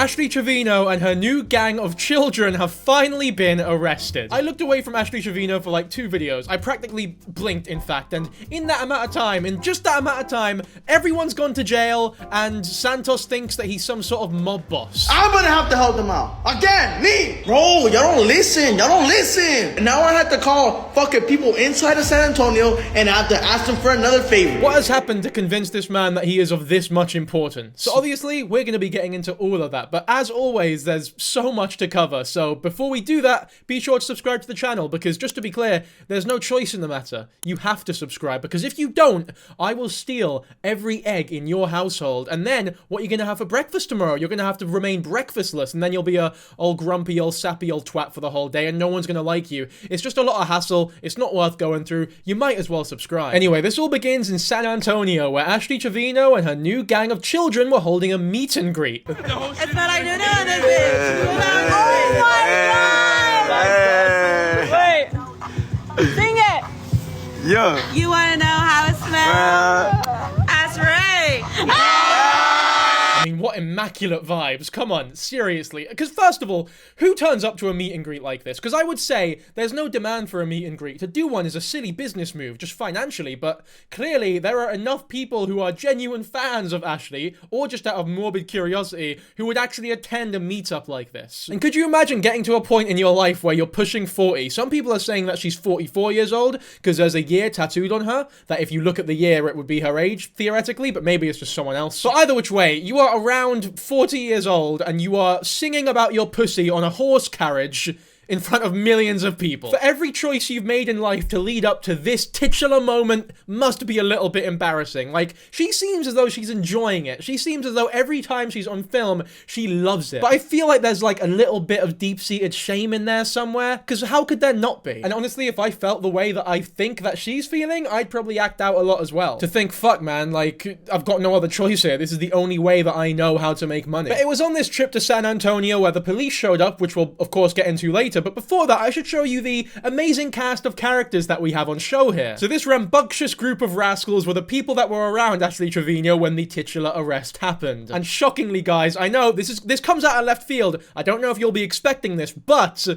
Ashley Trevino and her new gang of children have finally been arrested. I looked away from Ashley Trevino for like 2 videos. I practically blinked, in fact, and in that amount of time, in just that amount of time, everyone's gone to jail, and Santos thinks that he's some sort of mob boss. I'm gonna have to help them out. Again, me! Bro, y'all don't listen. Y'all don't listen. And now I have to call fucking people inside of San Antonio and I have to ask them for another favor. What has happened to convince this man that he is of this much importance? So obviously, we're going to be getting into all of that, but as always, there's so much to cover. So before we do that, be sure to subscribe to the channel, because just to be clear, there's no choice in the matter. You have to subscribe, because if you don't, I will steal every egg in your household, and then what you're going to have for breakfast tomorrow? You're going to have to remain breakfastless, and then you'll be a old grumpy, old sappy, old twat for the whole day, and no one's going to like you. It's just a lot of hassle. It's not worth going through. You might as well subscribe. Anyway, this all begins in San Antonio, where Ashley Trevino and her new gang of children were holding a meet and greet. It's not like you know this bitch. Oh my god! Wait. Sing it. Yeah. You wanna know how it smells? That's right. I mean, what immaculate vibes. Come on, seriously. Because first of all, who turns up to a meet and greet like this? Because I would say there's no demand for a meet and greet. To do one is a silly business move, just financially, but clearly there are enough people who are genuine fans of Ashley, or just out of morbid curiosity, who would actually attend a meetup like this. And could you imagine getting to a point in your life where you're pushing 40? Some people are saying that she's 44 years old, because there's a year tattooed on her, that if you look at the year, it would be her age, theoretically, but maybe it's just someone else. So either which way, you are around 40 years old and you are singing about your pussy on a horse carriage in front of millions of people. For every choice you've made in life to lead up to this titular moment must be a little bit embarrassing. Like, she seems as though she's enjoying it. She seems as though every time she's on film, she loves it. But I feel like there's like a little bit of deep-seated shame in there somewhere, because how could there not be? And honestly, if I felt the way that I think that she's feeling, I'd probably act out a lot as well. To think, fuck man, like, I've got no other choice here. This is the only way that I know how to make money. But it was on this trip to San Antonio where the police showed up, which we'll of course get into later. But before that, I should show you the amazing cast of characters that we have on show here. So this rambunctious group of rascals were the people that were around Ashley Trevino when the titular arrest happened. And shockingly, guys, I know this comes out of left field. I don't know if you'll be expecting this, but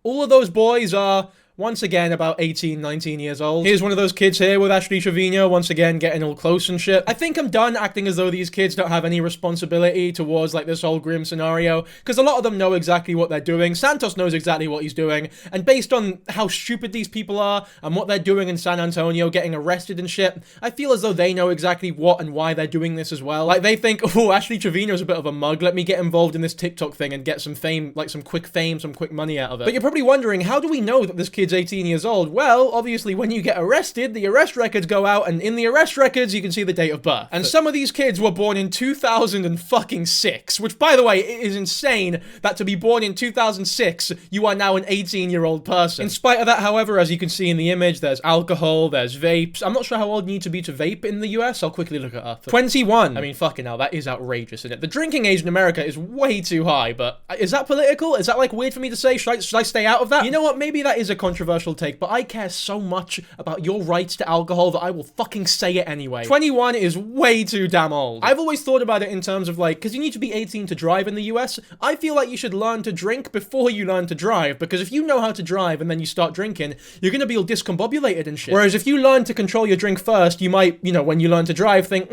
all of those boys are once again about 18, 19 years old. Here's one of those kids here with Ashley Trevino, once again getting all close and shit. I think I'm done acting as though these kids don't have any responsibility towards like this whole grim scenario, because a lot of them know exactly what they're doing. Santos knows exactly what he's doing, and based on how stupid these people are and what they're doing in San Antonio, getting arrested and shit, I feel as though they know exactly what and why they're doing this as well. Like, they think, oh, Ashley Trevino's a bit of a mug, let me get involved in this TikTok thing and get some fame, like some quick fame, some quick money out of it. But you're probably wondering, how do we know that this kid's 18 years old? Well, obviously when you get arrested, the arrest records go out, and in the arrest records you can see the date of birth. And some of these kids were born in 2006, which, by the way, it is insane that to be born in 2006, you are now an 18-year-old person. In spite of that, however, as you can see in the image, there's alcohol, there's vapes. I'm not sure how old you need to be to vape in the US. I'll quickly look it up. 21. I mean, fucking hell, that is outrageous, isn't it? The drinking age in America is way too high, but is that political? Is that like weird for me to say? Should I stay out of that? You know what? Maybe that is a controversial take, but I care so much about your rights to alcohol that I will fucking say it anyway. 21 is way too damn old. I've always thought about it in terms of like, because you need to be 18 to drive in the US, I feel like you should learn to drink before you learn to drive, because if you know how to drive and then you start drinking, you're gonna be all discombobulated and shit. Whereas if you learn to control your drink first, you might, you know, when you learn to drive, think,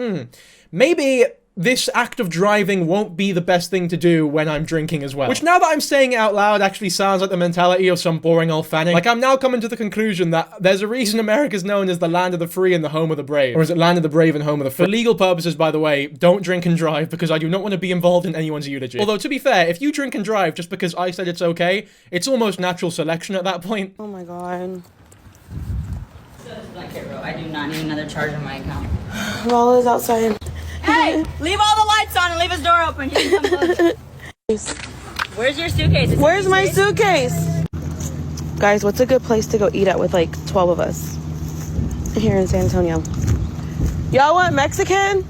maybe this act of driving won't be the best thing to do when I'm drinking as well. Which, now that I'm saying it out loud, actually sounds like the mentality of some boring old fanning. Like, I'm now coming to the conclusion that there's a reason America's known as the land of the free and the home of the brave. Or is it land of the brave and home of the free? For legal purposes, by the way, don't drink and drive, because I do not want to be involved in anyone's eulogy. Although, to be fair, if you drink and drive just because I said it's okay, it's almost natural selection at that point. Oh my god. I do not need another charge on my account. Wall is outside. Hey, leave all the lights on and leave his door open. Where's your suitcase? Where's my suitcase? Guys, what's a good place to go eat at with like 12 of us here in San Antonio? Y'all want Mexican?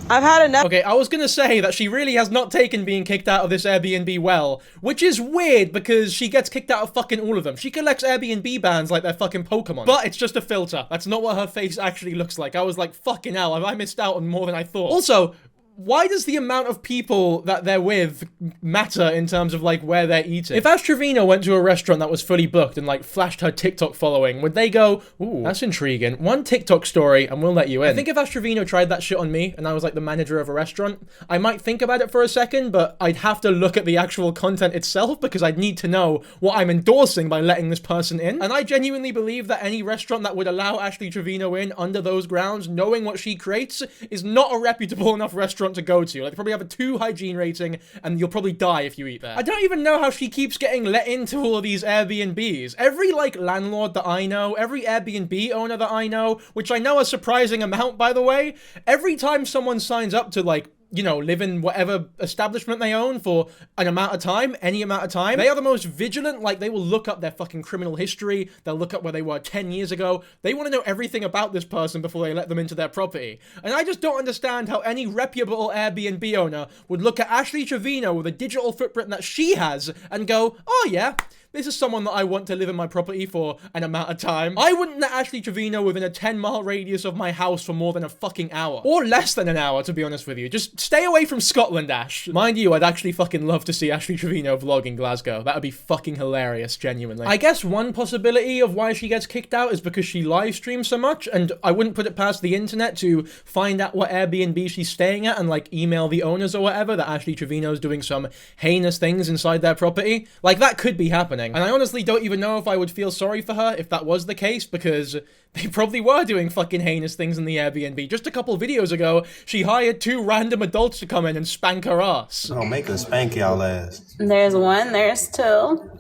I've had enough. Okay, I was gonna say that she really has not taken being kicked out of this Airbnb well, which is weird because she gets kicked out of fucking all of them. She collects Airbnb bans like they're fucking Pokemon. But it's just a filter. That's not what her face actually looks like. I was like, fucking hell, have I missed out on more than I thought? Also, why does the amount of people that they're with matter in terms of like where they're eating? If Ash Trevino went to a restaurant that was fully booked and like flashed her TikTok following, would they go, ooh, that's intriguing, one TikTok story and we'll let you in? I think if Ash Trevino tried that shit on me and I was like the manager of a restaurant, I might think about it for a second, but I'd have to look at the actual content itself because I'd need to know what I'm endorsing by letting this person in. And I genuinely believe that any restaurant that would allow Ashley Trevino in under those grounds, knowing what she creates, is not a reputable enough restaurant to go to. Like, they probably have a 2 hygiene rating and you'll probably die if you eat there. I don't even know how she keeps getting let into all of these Airbnbs. Every like landlord that I know, every Airbnb owner that I know, which I know a surprising amount by the way, every time someone signs up to like, you know, live in whatever establishment they own for an amount of time, any amount of time, they are the most vigilant. Like, they will look up their fucking criminal history. They'll look up where they were 10 years ago. They want to know everything about this person before they let them into their property. And I just don't understand how any reputable Airbnb owner would look at Ashley Trevino with a digital footprint that she has and go, oh yeah, this is someone that I want to live in my property for an amount of time. I wouldn't let Ashley Trevino within a 10-mile radius of my house for more than a fucking hour. Or less than an hour, to be honest with you. Just stay away from Scotland, Ash. Mind you, I'd actually fucking love to see Ashley Trevino vlog in Glasgow. That would be fucking hilarious, genuinely. I guess one possibility of why she gets kicked out is because she live streams so much, and I wouldn't put it past the internet to find out what Airbnb she's staying at and like email the owners or whatever that Ashley Trevino's doing some heinous things inside their property. Like, that could be happening. And I honestly don't even know if I would feel sorry for her if that was the case, because they probably were doing fucking heinous things in the Airbnb. Just a couple videos ago, she hired 2 random adults to come in and spank her ass. Don't make her spank y'all ass. There's 1, there's 2.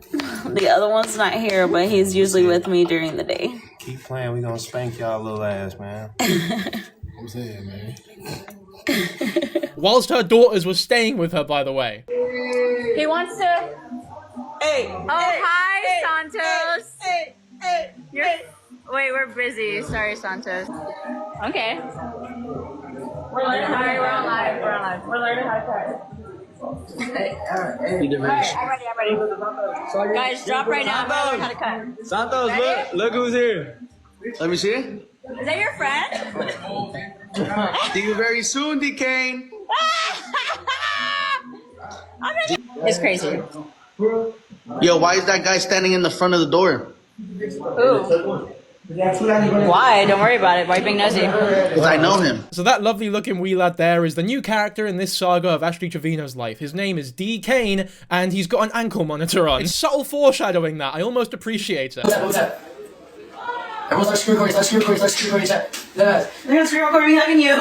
The other one's not here, but he's usually with me during the day. Keep playing, we gonna spank y'all little ass, man. I'm saying, man. Whilst her daughters were staying with her, by the way. He wants to. Hey. Oh, hi, Santos. Wait, we're busy. Sorry, Santos. Okay. We're learning how to We're on live. We're learning how to cut. Alright, I'm ready. Guys, drop right now. I'm gonna learn how to cut. Santos, look who's here. Let me see. Is that your friend? See you very soon, Dkane. It's crazy. Yo, why is that guy standing in the front of the door? Ooh. Why? Don't worry about it. Why are you being nosy? Because I know him. So that lovely looking wee lad there is the new character in this saga of Ashley Trevino's life. His name is Dkane, and he's got an ankle monitor on. It's subtle foreshadowing that. I almost appreciate it. What's that? Everyone's like screen recording, chat. They're gonna screen record me hugging you.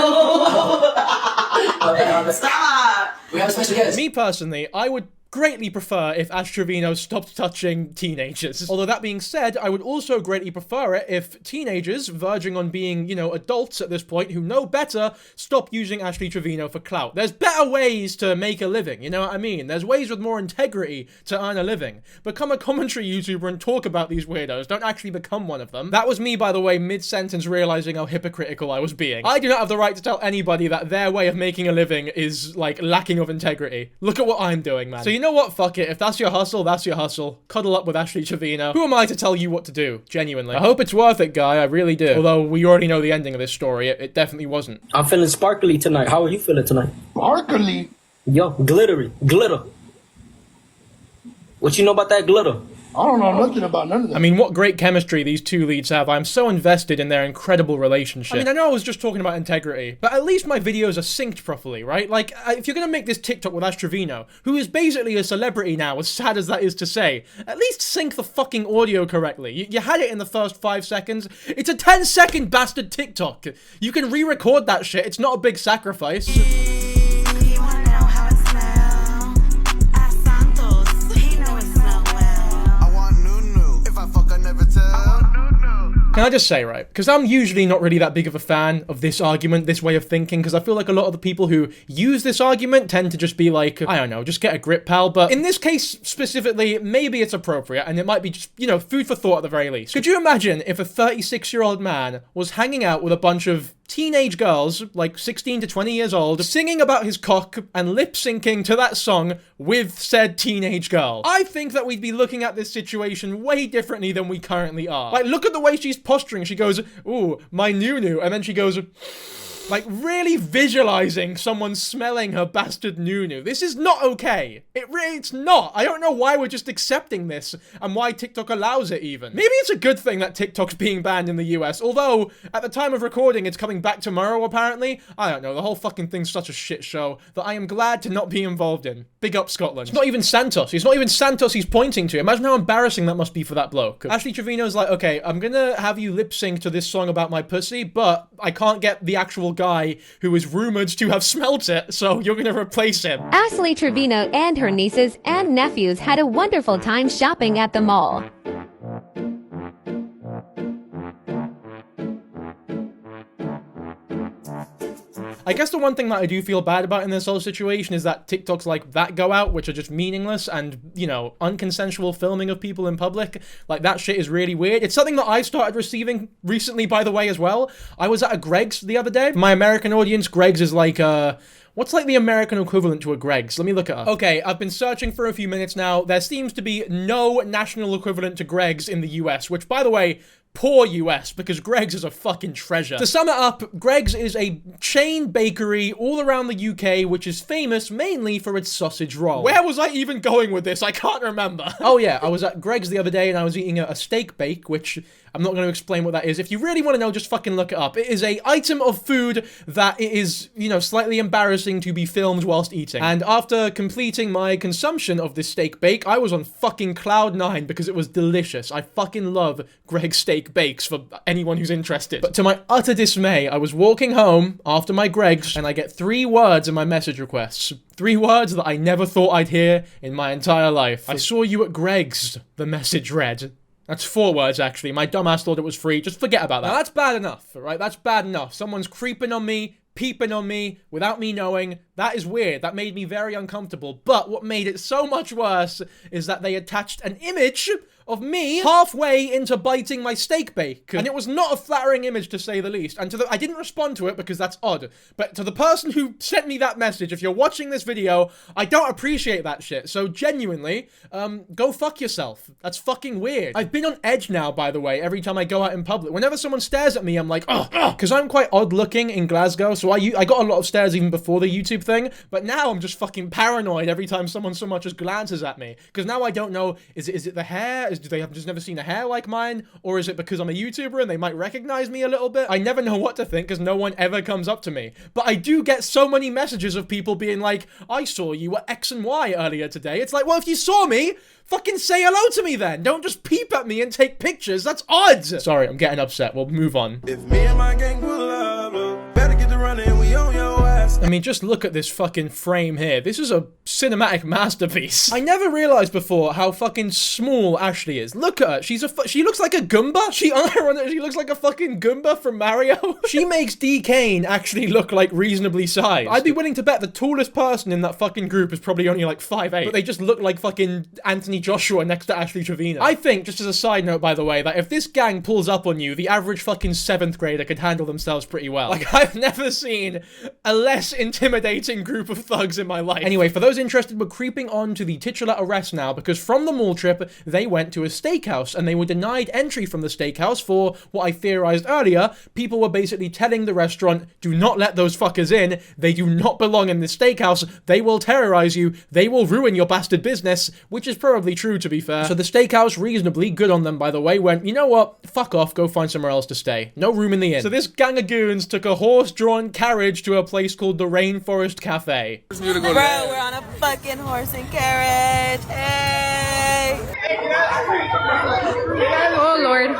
Stop. We have a special guest. Me personally, I would greatly prefer if Ash Trevino stopped touching teenagers. Although that being said, I would also greatly prefer it if teenagers, verging on being, you know, adults at this point who know better, stop using Ashley Trevino for clout. There's better ways to make a living, you know what I mean? There's ways with more integrity to earn a living. Become a commentary YouTuber and talk about these weirdos. Don't actually become one of them. That was me, by the way, mid-sentence realizing how hypocritical I was being. I do not have the right to tell anybody that their way of making a living is, like, lacking of integrity. Look at what I'm doing, man. So you know what? Fuck it. If that's your hustle, that's your hustle. Cuddle up with Ashley Trevino. Who am I to tell you what to do? Genuinely. I hope it's worth it, guy. I really do. Although we already know the ending of this story. It definitely wasn't. I'm feeling sparkly tonight. How are you feeling tonight? Sparkly. Yo, glittery. Glitter. What you know about that glitter? I don't know nothing about none of that. I mean, what great chemistry these two leads have. I'm so invested in their incredible relationship. I mean, I know I was just talking about integrity, but at least my videos are synced properly, right? Like, if you're gonna make this TikTok with Ash Trevino, who is basically a celebrity now, as sad as that is to say, at least sync the fucking audio correctly. You had it in the first 5 seconds. It's a 10-second bastard TikTok. You can re-record that shit. It's not a big sacrifice. Can I just say, right, because I'm usually not really that big of a fan of this argument, this way of thinking, because I feel like a lot of the people who use this argument tend to just be like, I don't know, just get a grip, pal. But in this case specifically, maybe it's appropriate, and it might be just, you know, food for thought at the very least. Could you imagine if a 36-year-old man was hanging out with a bunch of teenage girls, like 16 to 20 years old, singing about his cock and lip-syncing to that song with said teenage girl? I think that we'd be looking at this situation way differently than we currently are. Like, look at the way she's posturing. She goes, ooh, my new-new, and then she goes... Like, really visualizing someone smelling her bastard nunu. This is not okay. It's not. I don't know why we're just accepting this and why TikTok allows it even. Maybe it's a good thing that TikTok's being banned in the US, although at the time of recording it's coming back tomorrow apparently. I don't know, the whole fucking thing's such a shit show that I am glad to not be involved in. Big up Scotland. It's not even Santos. It's not even Santos he's pointing to. Imagine how embarrassing that must be for that bloke. Ashley Trevino's like, okay, I'm gonna have you lip sync to this song about my pussy, but I can't get the actual guy who is rumored to have smelt it, so you're gonna replace him. Ashley Trevino and her nieces and nephews had a wonderful time shopping at the mall. I guess the one thing that I do feel bad about in this whole situation is that TikToks like that go out, which are just meaningless and, you know, unconsensual filming of people in public. Like, that shit is really weird. It's something that I started receiving recently, by the way, as well. I was at a Greg's the other day. My American audience, Greg's is like, what's like the American equivalent to a Greg's? Let me look it up. Okay, I've been searching for a few minutes now. There seems to be no national equivalent to Greg's in the US, which, by the way, poor US, because Greg's is a fucking treasure. To sum it up, Greg's is a chain bakery all around the UK, which is famous mainly for its sausage roll. Where was I even going with this? I can't remember. Oh yeah, I was at Greg's the other day and I was eating a steak bake, which I'm not going to explain what that is. If you really want to know, just fucking look it up. It is a item of food that it is, you know, slightly embarrassing to be filmed whilst eating. And after completing my consumption of this steak bake, I was on fucking cloud 9 because it was delicious. I fucking love Greg's steak bakes for anyone who's interested. But to my utter dismay, I was walking home after my Greg's and I get 3 words in my message requests. 3 words that I never thought I'd hear in my entire life. I saw you at Greg's, the message read. That's 4 words, actually. My dumbass thought it was free. Just forget about that. Now, that's bad enough, right? That's bad enough. Someone's creeping on me, peeping on me, without me knowing. That is weird. That made me very uncomfortable. But what made it so much worse is that they attached an image of me halfway into biting my steak bake. And it was not a flattering image, to say the least. And I didn't respond to it because that's odd. But to the person who sent me that message, if you're watching this video, I don't appreciate that shit. So genuinely, go fuck yourself. That's fucking weird. I've been on edge now, by the way, every time I go out in public. Whenever someone stares at me, I'm like, oh, because I'm quite odd looking in Glasgow. So I got a lot of stares even before the YouTube thing. But now I'm just fucking paranoid every time someone so much as glances at me. Because now I don't know, is it the hair? Do they have just never seen a hair like mine? Or is it because I'm a YouTuber and they might recognize me a little bit? I never know what to think because no one ever comes up to me. But I do get so many messages of people being like, I saw you at X and Y earlier today. It's like, well, if you saw me, fucking say hello to me then. Don't just peep at me and take pictures. That's odd. Sorry, I'm getting upset. We'll move on. If me and my gang pull up, better get to running, we on your ass. I mean, just look at this fucking frame here. This is a cinematic masterpiece. I never realized before how fucking small Ashley is. Look at her. She looks like a Goomba. She looks like a fucking Goomba from Mario. She makes Dkane actually look like reasonably sized. I'd be willing to bet the tallest person in that fucking group is probably only like 5'8", but they just look like fucking Anthony Joshua next to Ashley Trevino. I think, just as a side note, by the way, that if this gang pulls up on you, the average fucking 7th grader could handle themselves pretty well. Like, I've never seen a less intimidating group of thugs in my life. Anyway, for those interested, we're creeping on to the titular arrest now, because from the mall trip, they went to a steakhouse, and they were denied entry from the steakhouse for what I theorized earlier. People were basically telling the restaurant, do not let those fuckers in. They do not belong in this steakhouse. They will terrorize you. They will ruin your bastard business, which is probably true, to be fair. So the steakhouse, reasonably good on them, by the way, went, you know what? Fuck off. Go find somewhere else to stay. No room in the inn. So this gang of goons took a horse-drawn carriage to a place called the Rainforest Cafe. Bro, we're on a fucking horse and carriage. Hey! Oh, Lord.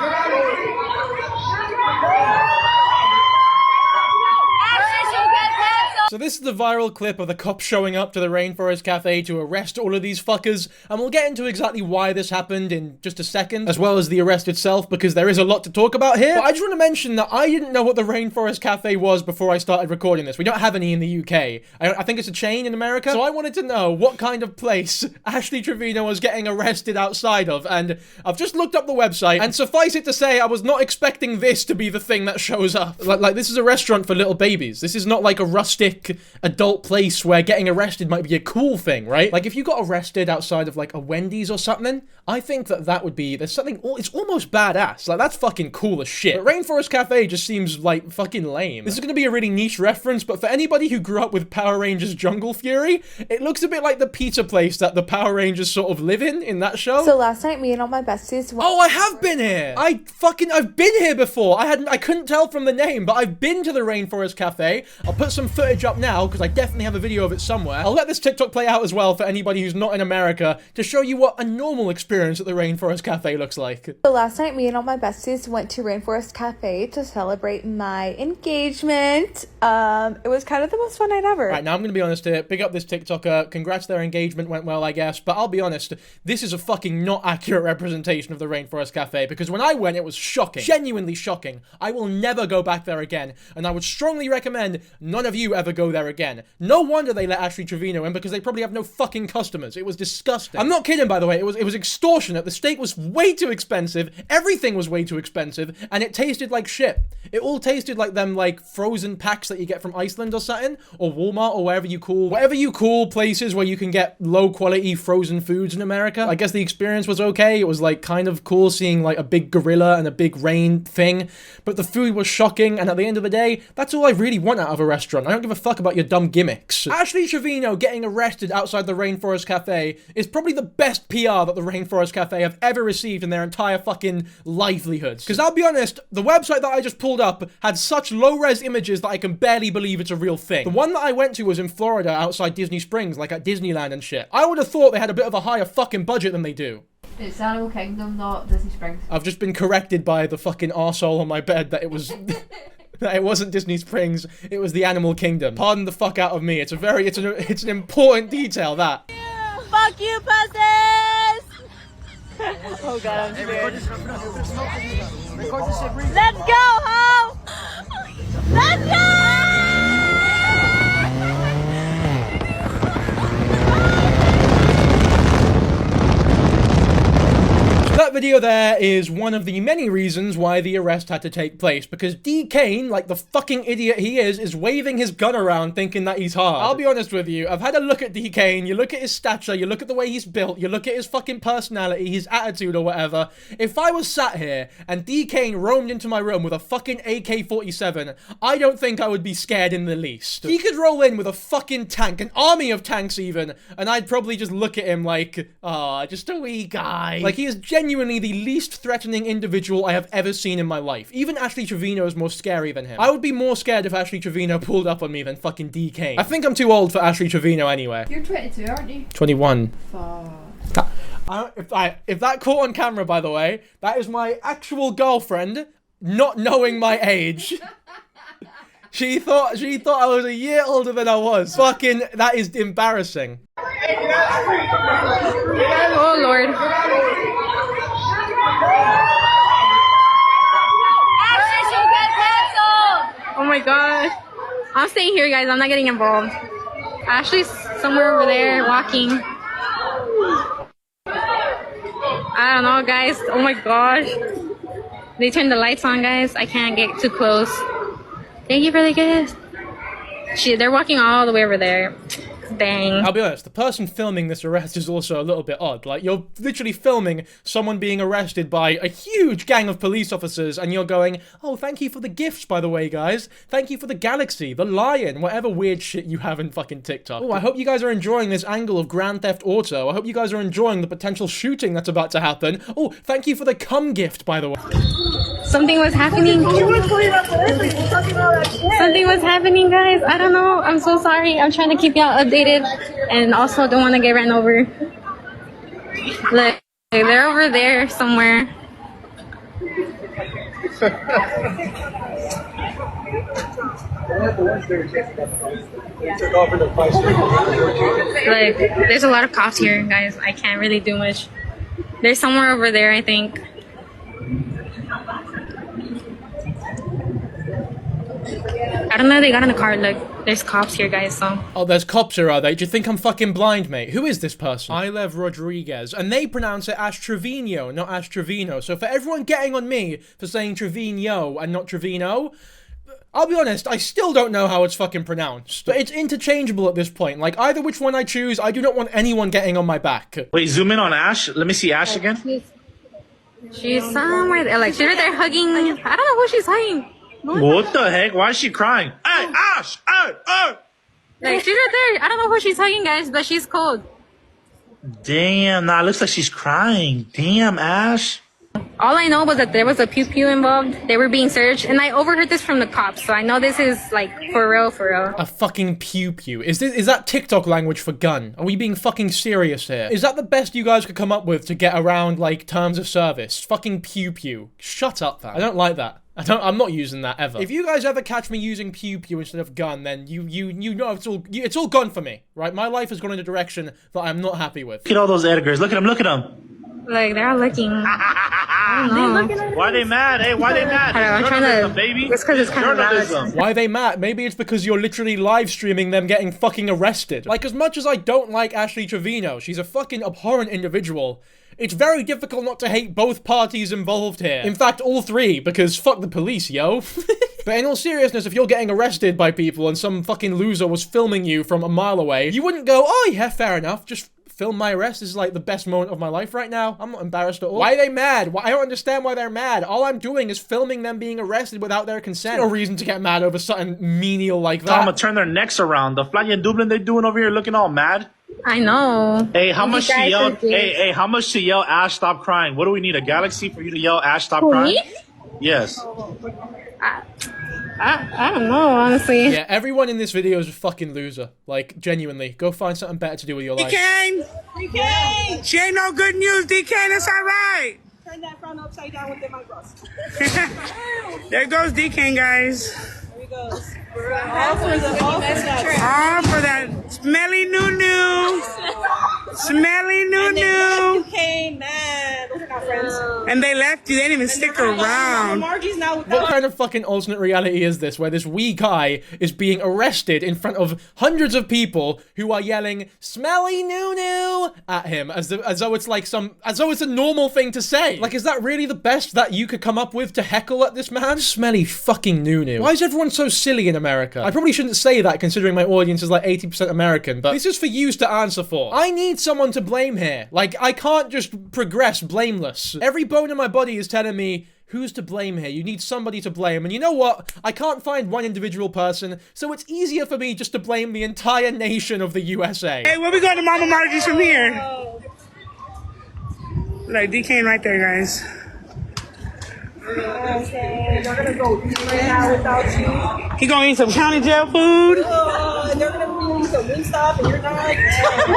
So this is the viral clip of the cops showing up to the Rainforest Cafe to arrest all of these fuckers, and we'll get into exactly why this happened in just a second, as well as the arrest itself, because there is a lot to talk about here. But I just want to mention that I didn't know what the Rainforest Cafe was before I started recording this. We don't have any in the UK. I think it's a chain in America, so I wanted to know what kind of place Ashley Trevino was getting arrested outside of, and I've just looked up the website, and suffice it to say, I was not expecting this to be the thing that shows up. Like this is a restaurant for little babies. This is not like a rustic like adult place where getting arrested might be a cool thing, right? Like if you got arrested outside of like a Wendy's or something, I think that would be, there's something, it's almost badass. Like that's fucking cool as shit. But Rainforest Cafe just seems like fucking lame. This is gonna be a really niche reference, but for anybody who grew up with Power Rangers Jungle Fury, it looks a bit like the pizza place that the Power Rangers sort of live in that show. So last night, me and all my besties went— Oh, I have been here! I've been here before! I couldn't tell from the name, but I've been to the Rainforest Cafe. I'll put some footage up now, because I definitely have a video of it somewhere. I'll let this TikTok play out as well for anybody who's not in America, to show you what a normal experience at the Rainforest Cafe looks like. So last night, me and all my besties went to Rainforest Cafe to celebrate my engagement. It was kind of the most fun night ever. Right, now I'm gonna be honest here. Big up this TikToker. Congrats, their engagement went well, I guess. But I'll be honest, this is a fucking not accurate representation of the Rainforest Cafe, because when I went, it was shocking. Genuinely shocking. I will never go back there again, and I would strongly recommend none of you ever go there again. No wonder they let Ashley Trevino in, because they probably have no fucking customers. It was disgusting. I'm not kidding, by the way. It was extortionate. The steak was way too expensive. Everything was way too expensive, and it tasted like shit. It all tasted like them, like, frozen packs that you get from Iceland or something, or Walmart, or whatever you call places where you can get low-quality frozen foods in America. I guess the experience was okay. It was, like, kind of cool seeing, like, a big gorilla and a big rain thing, but the food was shocking, and at the end of the day, that's all I really want out of a restaurant. I don't give a fuck about your dumb gimmicks. Ashley Trevino getting arrested outside the Rainforest Cafe is probably the best PR that the Rainforest Cafe have ever received in their entire fucking livelihoods. Because I'll be honest, the website that I just pulled up had such low-res images that I can barely believe it's a real thing. The one that I went to was in Florida outside Disney Springs, like at Disneyland and shit. I would have thought they had a bit of a higher fucking budget than they do. It's Animal Kingdom, not Disney Springs. I've just been corrected by the fucking arsehole on my bed that it was... that it wasn't Disney Springs, it was the Animal Kingdom. Pardon the fuck out of me. It's an important detail, that. Fuck you, pussies! Oh god, I'm scared. Let's go, ho! Let's go! That video there is one of the many reasons why the arrest had to take place, because Dkane, like the fucking idiot he is waving his gun around thinking that he's hard. I'll be honest with you, I've had a look at Dkane, you look at his stature, you look at the way he's built, you look at his fucking personality, his attitude or whatever. If I was sat here and Dkane roamed into my room with a fucking AK-47, I don't think I would be scared in the least. He could roll in with a fucking tank, an army of tanks even, and I'd probably just look at him like, ah, just a wee guy. Like, he is genuinely the least threatening individual I have ever seen in my life. Even Ashley Trevino is more scary than him. I would be more scared if Ashley Trevino pulled up on me than fucking Dkane. I think I'm too old for Ashley Trevino anyway. You're 22, aren't you? 21. Fuck. If that caught on camera, by the way, that is my actual girlfriend not knowing my age. She thought I was a year older than I was. Fucking, that is embarrassing. Oh lord. Oh my god. I'm staying here, guys. I'm not getting involved. Ashley's somewhere over there walking. I don't know, guys. Oh my gosh. They turned the lights on, guys. I can't get too close. Thank you for the gift. They're walking all the way over there. Dang. I'll be honest, the person filming this arrest is also a little bit odd. Like, you're literally filming someone being arrested by a huge gang of police officers, and you're going, oh, thank you for the gifts, by the way, guys. Thank you for the galaxy, the lion, whatever weird shit you have in fucking TikTok. Oh, I hope you guys are enjoying this angle of Grand Theft Auto. I hope you guys are enjoying the potential shooting that's about to happen. Oh, thank you for the cum gift, by the way. Something was happening. Something was happening, guys. I don't know. I'm so sorry. I'm trying to keep y'all updated and also don't want to get ran over. Look, they're over there somewhere. Like, there's a lot of cops here, guys. I can't really do much. They're somewhere over there, I think. I don't know, they got in the car. Look, there's cops here, guys, so. Oh, there's cops here, are they? Do you think I'm fucking blind, mate? Who is this person? Ilev Rodriguez. And they pronounce it as Trevino, not as Trevino. So for everyone getting on me for saying Trevino and not Trevino, I'll be honest, I still don't know how it's fucking pronounced. But it's interchangeable at this point. Like, either which one I choose, I do not want anyone getting on my back. Wait, zoom in on Ash. Let me see Ash again. She's somewhere there. Like, she's right there hugging. I don't know who she's hugging. What the heck? Why is she crying? Hey, Ash! Hey, hey! Like, she's right there. I don't know who she's hugging, guys, but she's cold. Damn, nah, it looks like she's crying. Damn, Ash. All I know was that there was a pew pew involved. They were being searched, and I overheard this from the cops, so I know this is like for real, for real. A fucking pew pew. Is that TikTok language for gun? Are we being fucking serious here? Is that the best you guys could come up with to get around like terms of service? Fucking pew pew. Shut up, fam. I don't like that. I'm not using that ever. If you guys ever catch me using pew pew instead of gun, then you know it's all gone for me, right? My life has gone in a direction that I'm not happy with. Look at all those Edgars. Look at them. Look at them. Like, they're all looking. I don't know. Why they mad? Hey, why they mad? I'm trying to. Baby. It's because it's kind of loud. Why they mad? Maybe it's because you're literally live streaming them getting fucking arrested. Like, as much as I don't like Ashley Trevino, she's a fucking abhorrent individual. It's very difficult not to hate both parties involved here. In fact, all three, because fuck the police, yo. But in all seriousness, if you're getting arrested by people and some fucking loser was filming you from a mile away, you wouldn't go, oh yeah, fair enough, just film my arrest. This is like the best moment of my life right now. I'm not embarrassed at all. Why are they mad? I don't understand why they're mad. All I'm doing is filming them being arrested without their consent. No reason to get mad over something menial like that. I'm gonna turn their necks around. The fly and Dublin they doing over here looking all mad. I know. Hey, how much to yell? Hey, how much to yell? Ash, stop crying. What do we need? A galaxy for you to yell? Ash, stop crying. Me? Yes. I don't know, honestly. Yeah, everyone in this video is a fucking loser. Like, genuinely. Go find something better to do with your life. Dkane! She ain't no good news, Dkane. That's all right. Turn that front upside down with the micros. There goes Dkane, guys. There he goes. All for that smelly noo-noo. Smelly noo-noo. Dkane, man. Those are not friends. And they left you. They didn't even stick around. What kind of fucking alternate reality is this, where this wee guy is being arrested in front of hundreds of people who are yelling "smelly noo-noo" at him as though it's like as though it's a normal thing to say? Like, is that really the best that you could come up with to heckle at this man? Smelly fucking noo-noo. Why is everyone so silly in America? I probably shouldn't say that considering my audience is like 80% American, but this is for you to answer for. I need someone to blame here. Like, I can't just progress blameless. Every bone in my body is telling me, who's to blame here? You need somebody to blame. And you know what? I can't find one individual person, so it's easier for me just to blame the entire nation of the USA. Hey, where we going to Mama Margie's from here? Like Dkane right there, guys. They're gonna go eat right now without you. He gonna eat some county jail food. And they're gonna bring you some Wingstop and you're not.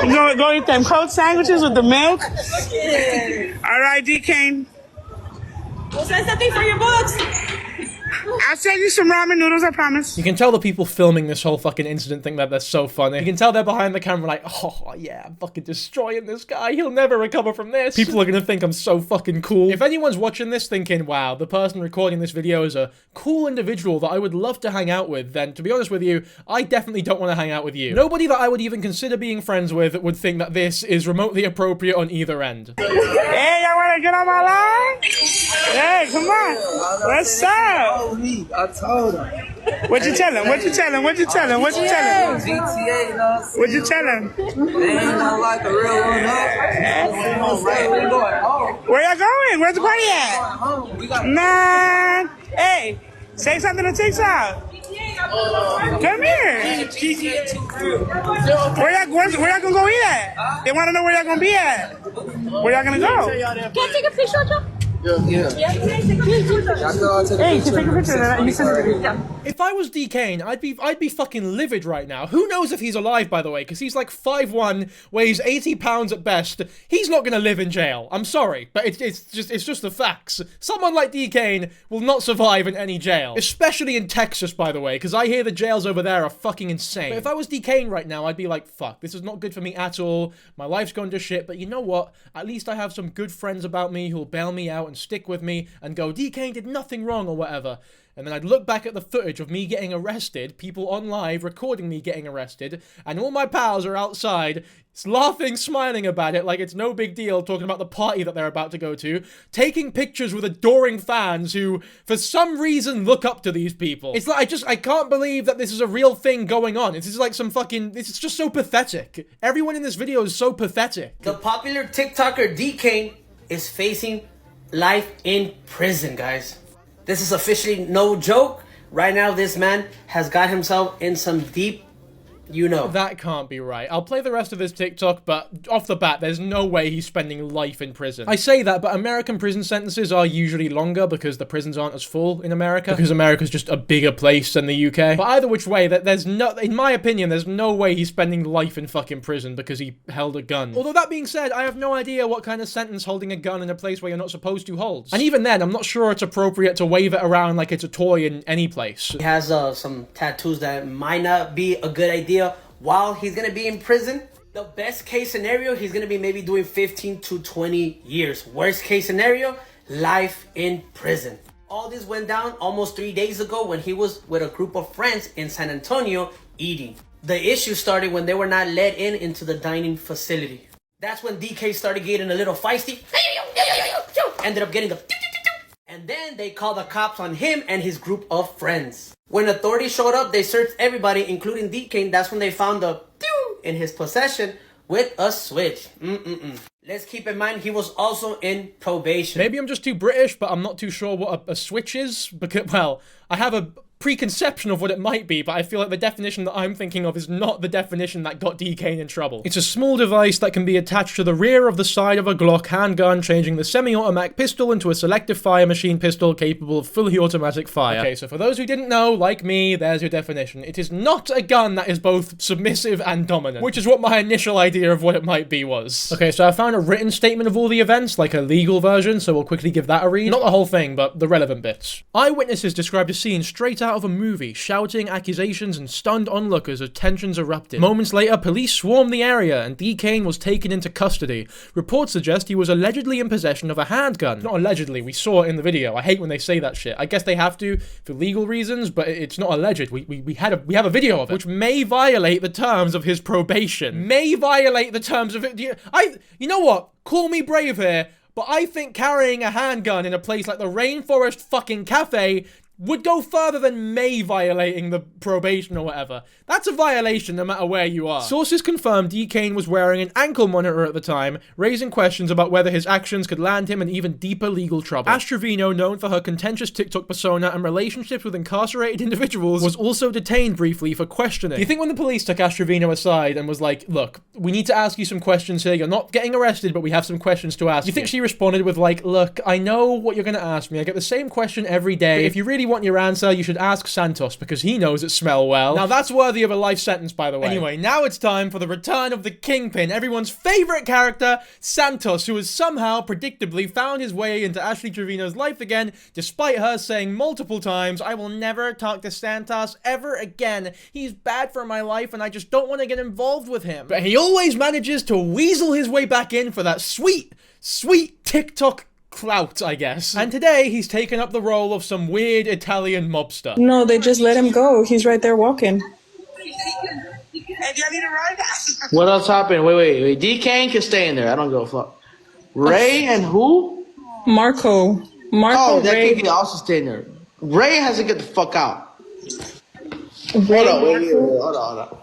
You gonna go eat them cold sandwiches with the milk? All right, Dkane. We'll send something for your books. I'll send you some ramen noodles, I promise. You can tell the people filming this whole fucking incident think that they're so funny. You can tell they're behind the camera like, oh yeah, I'm fucking destroying this guy. He'll never recover from this. People are gonna think I'm so fucking cool. If anyone's watching this thinking, wow, the person recording this video is a cool individual that I would love to hang out with, then to be honest with you, I definitely don't want to hang out with you. Nobody that I would even consider being friends with would think that this is remotely appropriate on either end. Hey, y'all wanna get on my line? Hey, come on. What's up? I told him. What you tell him? What you tell him? What you tell him? What you tell him? GTA, you know. What you tell him? They ain't no like a real one up. Where y'all going? Where's the party at? Nah. Hey, say something to TikTok. Come here. Where y'all gonna go eat at? They wanna know where y'all gonna be at. Where y'all gonna go? Can I take a picture of you? Yeah. Hey, you can take a picture of that. You send it to me. If I was Dkane, I'd be fucking livid right now. Who knows if he's alive, by the way, because he's like 5'1", weighs 80 pounds at best. He's not gonna live in jail. I'm sorry, but it's just the facts. Someone like Dkane will not survive in any jail, especially in Texas, by the way, because I hear the jails over there are fucking insane. But if I was Dkane right now, I'd be like, fuck, this is not good for me at all. My life's gone to shit, but you know what? At least I have some good friends about me who'll bail me out and stick with me and go, Dkane did nothing wrong or whatever. And then I'd look back at the footage of me getting arrested, people on live recording me getting arrested, and all my pals are outside laughing, smiling about it like it's no big deal, talking about the party that they're about to go to, taking pictures with adoring fans who, for some reason, look up to these people. It's like, I can't believe that this is a real thing going on. This is like some fucking, this is just so pathetic. Everyone in this video is so pathetic. The popular TikToker Dkane is facing life in prison, guys. This is officially no joke. Right now, this man has got himself in some deep, That can't be right. I'll play the rest of this TikTok, but off the bat, there's no way he's spending life in prison. I say that, but American prison sentences are usually longer because the prisons aren't as full in America, because America's just a bigger place than the UK. But either which way, there's no, in my opinion, there's no way he's spending life in fucking prison because he held a gun. Although that being said, I have no idea what kind of sentence holding a gun in a place where you're not supposed to holds. And even then, I'm not sure it's appropriate to wave it around like it's a toy in any place. He has some tattoos that might not be a good idea while he's gonna be in prison. The best case scenario, he's gonna be maybe doing 15 to 20 years. Worst case scenario, life in prison. All this went down almost 3 days ago when he was with a group of friends in San Antonio eating. The issue started when they were not let into the dining facility. That's when DK started getting a little feisty. Ended up getting a... And then they called the cops on him and his group of friends. When authorities showed up, they searched everybody, including Dkane. That's when they found a in his possession with a switch. Let's keep in mind he was also in probation. Maybe I'm just too British, but I'm not too sure what a switch is. Because, well, I have a preconception of what it might be, but I feel like the definition that I'm thinking of is not the definition that got Dkane in trouble. It's a small device that can be attached to the rear of the side of a Glock handgun, changing the semi-automatic pistol into a selective fire machine pistol capable of fully automatic fire. Okay, so for those who didn't know, like me, there's your definition. It is not a gun that is both submissive and dominant, which is what my initial idea of what it might be was. Okay, so I found a written statement of all the events, like a legal version, so we'll quickly give that a read. Not the whole thing, but the relevant bits. Eyewitnesses described a scene straight out of a movie, shouting accusations and stunned onlookers as tensions erupted. Moments later, police swarmed the area and Dkane was taken into custody. Reports suggest he was allegedly in possession of a handgun. Not allegedly, we saw it in the video. I hate when they say that shit. I guess they have to for legal reasons, but it's not alleged. We have a video of it, which may violate the terms of his probation. May violate the terms of it. You know what? Call me brave here, but I think carrying a handgun in a place like the Rainforest fucking Cafe would go further than may violating the probation or whatever. That's a violation no matter where you are. Sources confirmed Dkane was wearing an ankle monitor at the time, raising questions about whether his actions could land him in even deeper legal trouble. Ash Trevino, known for her contentious TikTok persona and relationships with incarcerated individuals, was also detained briefly for questioning. Do you think when the police took Ash Trevino aside and was like, look, we need to ask you some questions here, you're not getting arrested, but we have some questions to ask you? Think she responded with like, look, I know what you're gonna ask me, I get the same question every day, but if you really want your answer, you should ask Santos because he knows it smell well. Now that's worthy of a life sentence, by the way. Anyway, now it's time for the return of the Kingpin, everyone's favorite character, Santos, who has somehow, predictably, found his way into Ashley Trevino's life again, despite her saying multiple times, I will never talk to Santos ever again. He's bad for my life and I just don't want to get involved with him. But he always manages to weasel his way back in for that sweet, sweet TikTok clout, I guess. And today, he's taken up the role of some weird Italian mobster. No, they just let him go. He's right there walking. What else happened? Wait. Dkane can stay in there. I don't give a fuck. Ray and who? Marco. Oh, that Ray. can also stay in there. Ray has to get the fuck out. Ray, Hold on.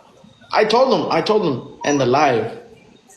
I told them in the live.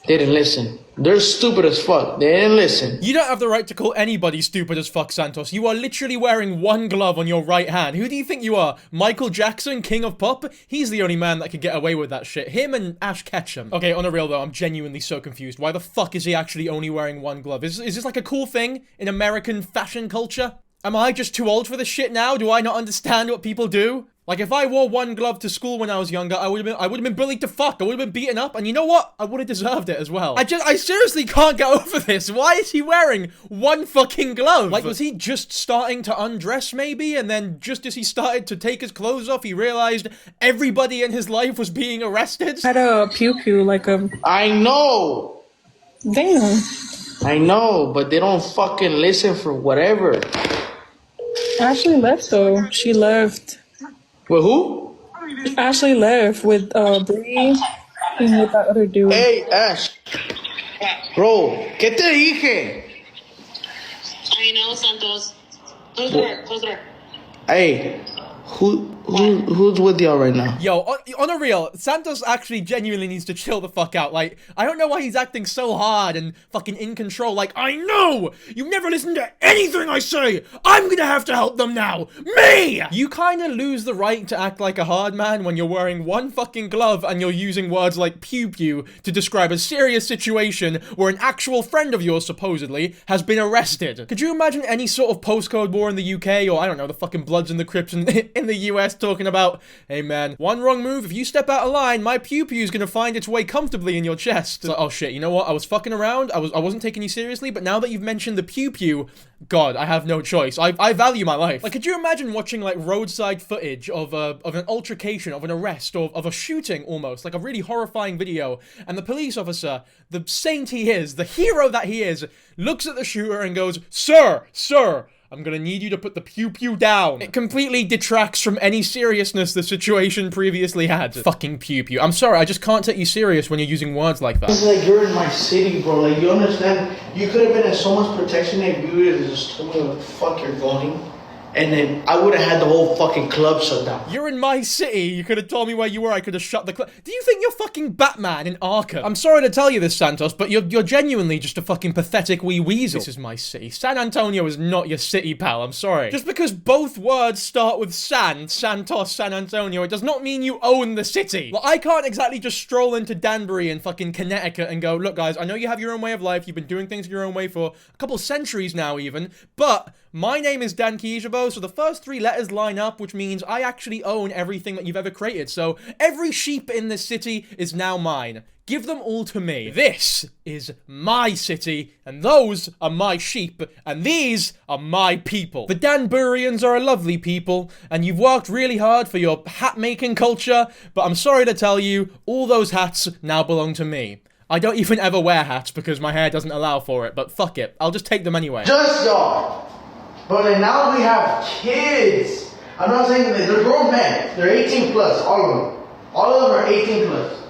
They didn't listen. They're stupid as fuck. They didn't listen. You don't have the right to call anybody stupid as fuck, Santos. You are literally wearing one glove on your right hand. Who do you think you are? Michael Jackson, king of pop? He's the only man that could get away with that shit. Him and Ash Ketchum. Okay, on a real though, I'm genuinely so confused. Why the fuck is he actually only wearing one glove? Is this like a cool thing in American fashion culture? Am I just too old for this shit now? Do I not understand what people do? Like, if I wore one glove to school when I was younger, I would have been bullied to fuck. I would have been beaten up, and you know what? I would have deserved it as well. I seriously can't get over this. Why is he wearing one fucking glove? Like, was he just starting to undress, maybe? And then just as he started to take his clothes off, he realized everybody in his life was being arrested? Had a pew-pew, like a... I know. Damn. I know, but they don't fucking listen for whatever. Ashley left though. She left. With who? Ashley left with Bree and with that other dude. Hey, Ash. Bro, ¿qué te dije? I know, Santos. Close the door. Close the door. Hey, who's with y'all right now? Yo, on a real, Santos actually genuinely needs to chill the fuck out. Like, I don't know why he's acting so hard and fucking in control. Like, I know! You never listen to anything I say! I'm gonna have to help them now! Me! You kinda lose the right to act like a hard man when you're wearing one fucking glove and you're using words like pew pew to describe a serious situation where an actual friend of yours, supposedly, has been arrested. Could you imagine any sort of postcode war in the UK, or I don't know, the fucking Bloods and the Crips in the US talking about, hey man, one wrong move, if you step out of line, my pew-pew's gonna find its way comfortably in your chest. It's like, oh shit, you know what, I was fucking around, I wasn't taking you seriously, but now that you've mentioned the pew-pew, God, I have no choice. I value my life. Like, could you imagine watching, like, roadside footage of an altercation, of an arrest, or of a shooting, almost, like a really horrifying video, and the police officer, the saint he is, the hero that he is, looks at the shooter and goes, Sir, I'm gonna need you to put the pew-pew down. It completely detracts from any seriousness the situation previously had. Fucking pew-pew. I'm sorry, I just can't take you serious when you're using words like that. It's like you're in my city, bro. Like, you understand? You could have been in so much protection if you would have just told me where the fuck you're going. And then I would have had the whole fucking club shut down. You're in my city. You could have told me where you were. I could have shut the club. Do you think you're fucking Batman in Arkham? I'm sorry to tell you this, Santos, but you're genuinely just a fucking pathetic wee weasel. This is my city. San Antonio is not your city, pal. I'm sorry. Just because both words start with Santos, San Antonio, it does not mean you own the city. Well, I can't exactly just stroll into Danbury in fucking Connecticut and go, look, guys, I know you have your own way of life. You've been doing things your own way for a couple centuries now, even, but my name is Dankyjabo, so the first 3 letters line up, which means I actually own everything that you've ever created. So every sheep in this city is now mine. Give them all to me. This is my city, and those are my sheep, and these are my people. The Danburians are a lovely people, and you've worked really hard for your hat-making culture, but I'm sorry to tell you, all those hats now belong to me. I don't even ever wear hats because my hair doesn't allow for it, but fuck it. I'll just take them anyway. Just y'all. But then now we have kids. I'm not saying that they're grown men. They're 18 plus, all of them. All of them are 18 plus.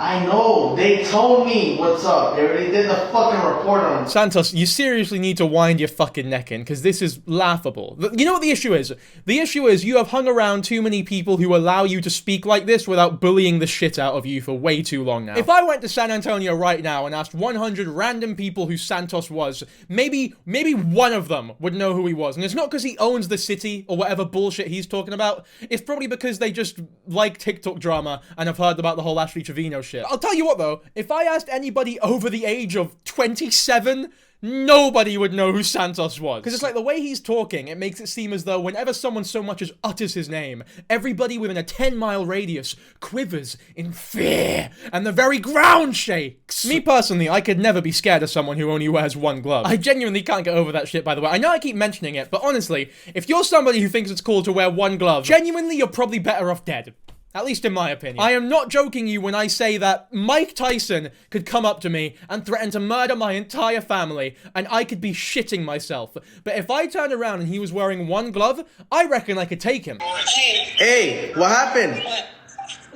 I know. They told me what's up. They already did the fucking report on them. Santos, you seriously need to wind your fucking neck in, because this is laughable. You know what the issue is? The issue is you have hung around too many people who allow you to speak like this without bullying the shit out of you for way too long now. If I went to San Antonio right now and asked 100 random people who Santos was, maybe one of them would know who he was. And it's not because he owns the city or whatever bullshit he's talking about. It's probably because they just like TikTok drama and have heard about the whole Ashley Trevino shit. I'll tell you what though, if I asked anybody over the age of 27, nobody would know who Santos was. Because it's like the way he's talking, it makes it seem as though whenever someone so much as utters his name, everybody within a 10-mile radius quivers in fear, and the very ground shakes. Me personally, I could never be scared of someone who only wears one glove. I genuinely can't get over that shit, by the way. I know I keep mentioning it, but honestly, if you're somebody who thinks it's cool to wear one glove, genuinely, you're probably better off dead. At least in my opinion. I am not joking you when I say that Mike Tyson could come up to me and threaten to murder my entire family, and I could be shitting myself. But if I turned around and he was wearing one glove, I reckon I could take him. Hey, what happened? What?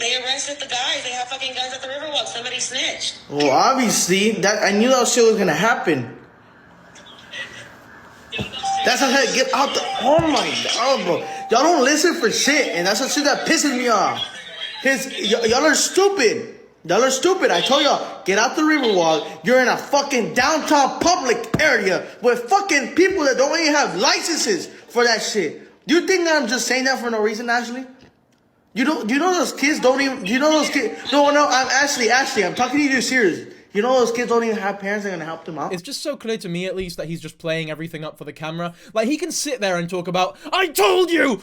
They arrested the guys. They have fucking guns at the Riverwalk. Somebody snitched. Well, obviously, I knew that shit was gonna happen. That's how I get out the. Oh my god, bro. Y'all don't listen for shit, and that's the shit that pisses me off. Cause y'all are stupid. Y'all are stupid. I told y'all, get out the Riverwalk. You're in a fucking downtown public area with fucking people that don't even have licenses for that shit. Do you think that I'm just saying that for no reason, Ashley? Do you know those kids don't even. Do you know those kids? No, I'm Ashley. I'm talking to you serious. You know those kids don't even have parents that are gonna help them out? It's just so clear to me, at least, that he's just playing everything up for the camera. Like, he can sit there and talk about, I told you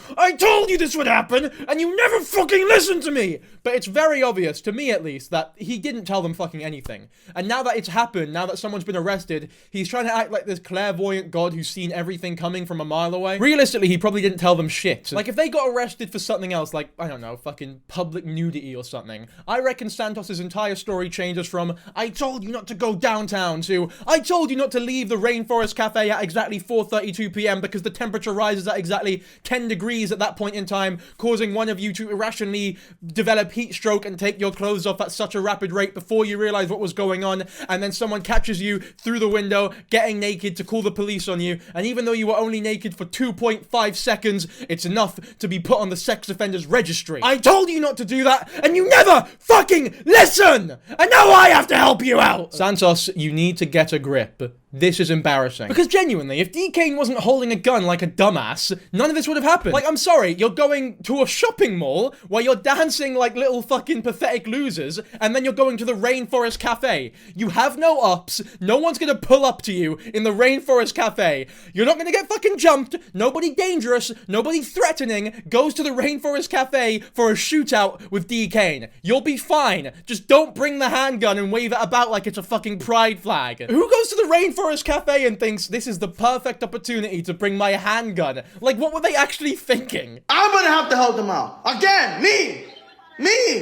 this would happen, and you never fucking listened to me! But it's very obvious, to me at least, that he didn't tell them fucking anything. And now that it's happened, now that someone's been arrested, he's trying to act like this clairvoyant god who's seen everything coming from a mile away. Realistically, he probably didn't tell them shit. Like, if they got arrested for something else, like, I don't know, fucking public nudity or something, I reckon Santos' entire story changes from, I told you not to go downtown, to I told you not to leave the Rainforest Cafe at exactly 4:32 p.m. because the temperature rises at exactly 10 degrees at that point in time, causing one of you to irrationally develop heat stroke and take your clothes off at such a rapid rate before you realize what was going on, and then someone catches you through the window getting naked to call the police on you, and even though you were only naked for 2.5 seconds, it's enough to be put on the sex offenders registry. I told you not to do that, and you never fucking listen! And now I have to help you out! Santos, you need to get a grip. This is embarrassing. Because genuinely, if Dkane wasn't holding a gun like a dumbass, none of this would have happened. Like, I'm sorry, you're going to a shopping mall where you're dancing like little fucking pathetic losers, and then you're going to the Rainforest Cafe. You have no ups, no one's gonna pull up to you in the Rainforest Cafe. You're not gonna get fucking jumped, nobody dangerous, nobody threatening goes to the Rainforest Cafe for a shootout with Dkane. You'll be fine. Just don't bring the handgun and wave it about like it's a fucking pride flag. Who goes to the Rainforest Cafe and thinks this is the perfect opportunity to bring my handgun? Like, what were they actually thinking? I'm gonna have to help them out. Again, me.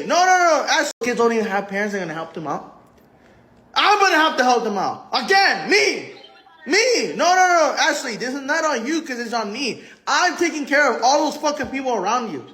No. As kids don't even have parents that are gonna help them out. I'm gonna have to help them out. Again, me. No. Ashley, this is not on you because it's on me. I'm taking care of all those fucking people around you.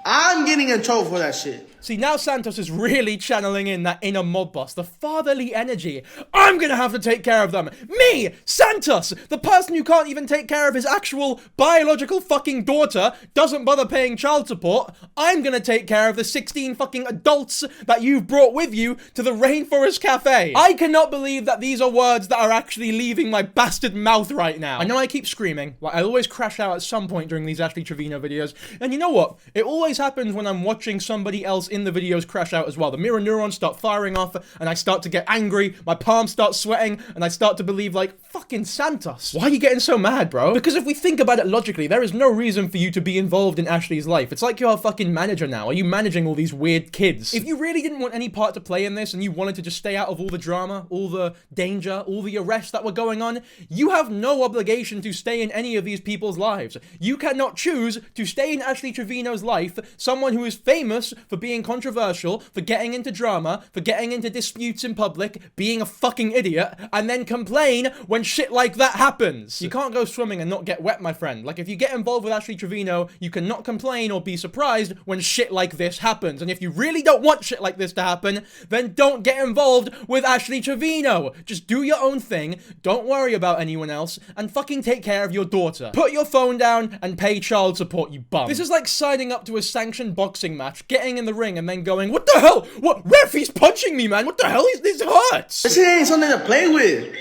I'm getting in trouble for that shit. See, now Santos is really channeling in that inner mob boss, the fatherly energy. I'm gonna have to take care of them. Me, Santos, the person who can't even take care of his actual biological fucking daughter, doesn't bother paying child support. I'm gonna take care of the 16 fucking adults that you've brought with you to the Rainforest Cafe. I cannot believe that these are words that are actually leaving my bastard mouth right now. I know I keep screaming, like I always crash out at some point during these Ashley Trevino videos, and you know what? It always happens when I'm watching somebody else in the videos crash out as well. The mirror neurons start firing off, and I start to get angry, my palms start sweating, and I start to believe, like, fucking Santos, why are you getting so mad, bro? Because if we think about it logically, there is no reason for you to be involved in Ashley's life. It's like you're a fucking manager now. Are you managing all these weird kids? If you really didn't want any part to play in this, and you wanted to just stay out of all the drama, all the danger, all the arrests that were going on, you have no obligation to stay in any of these people's lives. You cannot choose to stay in Ashley Trevino's life, someone who is famous for being controversial, for getting into drama, for getting into disputes in public, being a fucking idiot, and then complain when shit like that happens. You can't go swimming and not get wet, my friend. Like, if you get involved with Ashley Trevino, you cannot complain or be surprised when shit like this happens. And if you really don't want shit like this to happen, then don't get involved with Ashley Trevino. Just do your own thing, don't worry about anyone else, and fucking take care of your daughter. Put your phone down and pay child support, you bum. This is like signing up to a sanctioned boxing match, getting in the ring, and then going, what the hell? What? Ref, he's punching me, man. What the hell? This hurts. This shit ain't something to play with.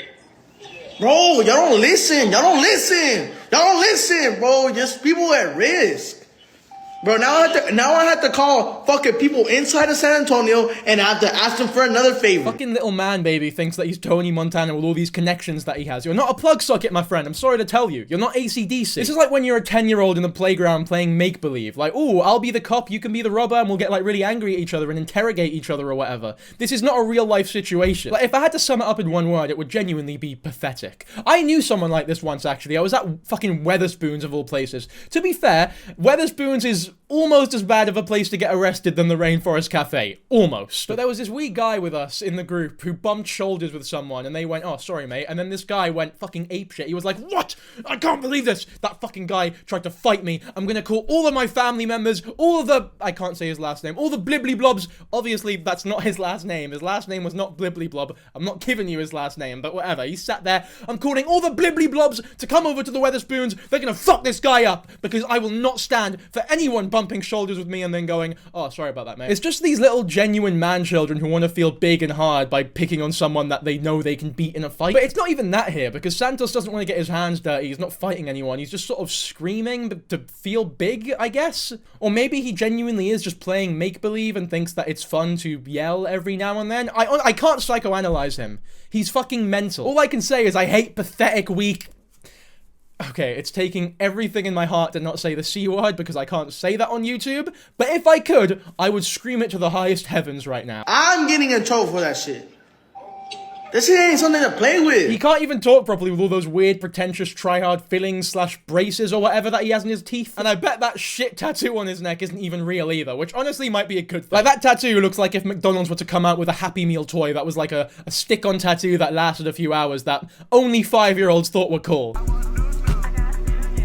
Bro, y'all don't listen, bro. Just people at risk. Bro, now I have to call fucking people inside of San Antonio and I have to ask them for another favor. Fucking little man baby thinks that he's Tony Montana with all these connections that he has. You're not a plug socket, my friend. I'm sorry to tell you. You're not AC/DC. This is like when you're a 10-year-old in the playground playing make-believe. Like, ooh, I'll be the cop, you can be the robber, and we'll get like really angry at each other and interrogate each other or whatever. This is not a real-life situation. Like, if I had to sum it up in one word, it would genuinely be pathetic. I knew someone like this once, actually. I was at fucking Weatherspoons of all places. To be fair, Weatherspoons is almost as bad of a place to get arrested than the Rainforest Cafe. Almost. But there was this wee guy with us in the group who bumped shoulders with someone and they went, oh, sorry, mate. And then this guy went fucking apeshit. He was like, what? I can't believe this. That fucking guy tried to fight me. I'm gonna call all of my family members, all of the, I can't say his last name, all the blibbly blobs. Obviously, that's not his last name. His last name was not blibbly blob. I'm not giving you his last name, but whatever. He sat there. I'm calling all the blibbly blobs to come over to the Weatherspoons. They're gonna fuck this guy up because I will not stand for anyone bumping shoulders with me and then going, oh, sorry about that, mate. It's just these little genuine man children who want to feel big and hard by picking on someone that they know they can beat in a fight. But it's not even that here, because Santos doesn't want to get his hands dirty. He's not fighting anyone. He's just sort of screaming to feel big, I guess. Or maybe he genuinely is just playing make-believe and thinks that it's fun to yell every now and then. I can't psychoanalyze him. He's fucking mental. All I can say is I hate pathetic, weak... Okay, it's taking everything in my heart to not say the C word because I can't say that on YouTube, but if I could, I would scream it to the highest heavens right now. I'm getting in trouble for that shit. This shit ain't something to play with. He can't even talk properly with all those weird, pretentious, try-hard fillings / braces or whatever that he has in his teeth. And I bet that shit tattoo on his neck isn't even real either, which honestly might be a good thing. Like, that tattoo looks like if McDonald's were to come out with a Happy Meal toy that was like a stick-on tattoo that lasted a few hours that only 5-year-olds thought were cool.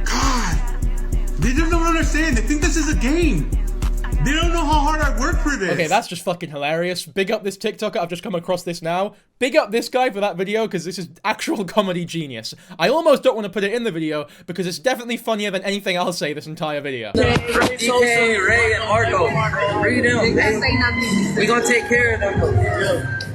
God, they just don't understand. They think this is a game. They don't know how hard I work for this. Okay, that's just fucking hilarious. Big up this TikToker. I've just come across this now. Big up this guy for that video, because this is actual comedy genius. I almost don't want to put it in the video, because it's definitely funnier than anything I'll say this entire video. DK, Ray, and Marco. Read them. We gonna take care of them.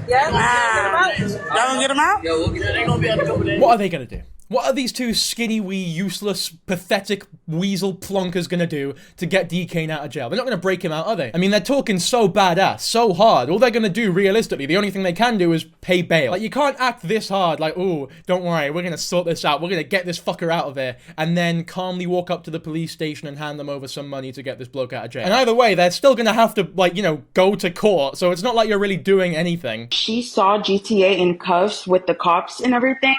Yeah, y'all gonna get them out? Yo, we'll get them. They gonna be out in a couple days. What are they gonna do? What are these two skinny, wee, useless, pathetic weasel plonkers gonna do to get Dkane out of jail? They're not gonna break him out, are they? I mean, they're talking so badass, so hard. All they're gonna do, realistically, the only thing they can do is pay bail. Like, you can't act this hard, like, ooh, don't worry, we're gonna sort this out, we're gonna get this fucker out of here, and then calmly walk up to the police station and hand them over some money to get this bloke out of jail. And either way, they're still gonna have to, like, you know, go to court, so it's not like you're really doing anything. She saw GTA in cuffs with the cops and everything,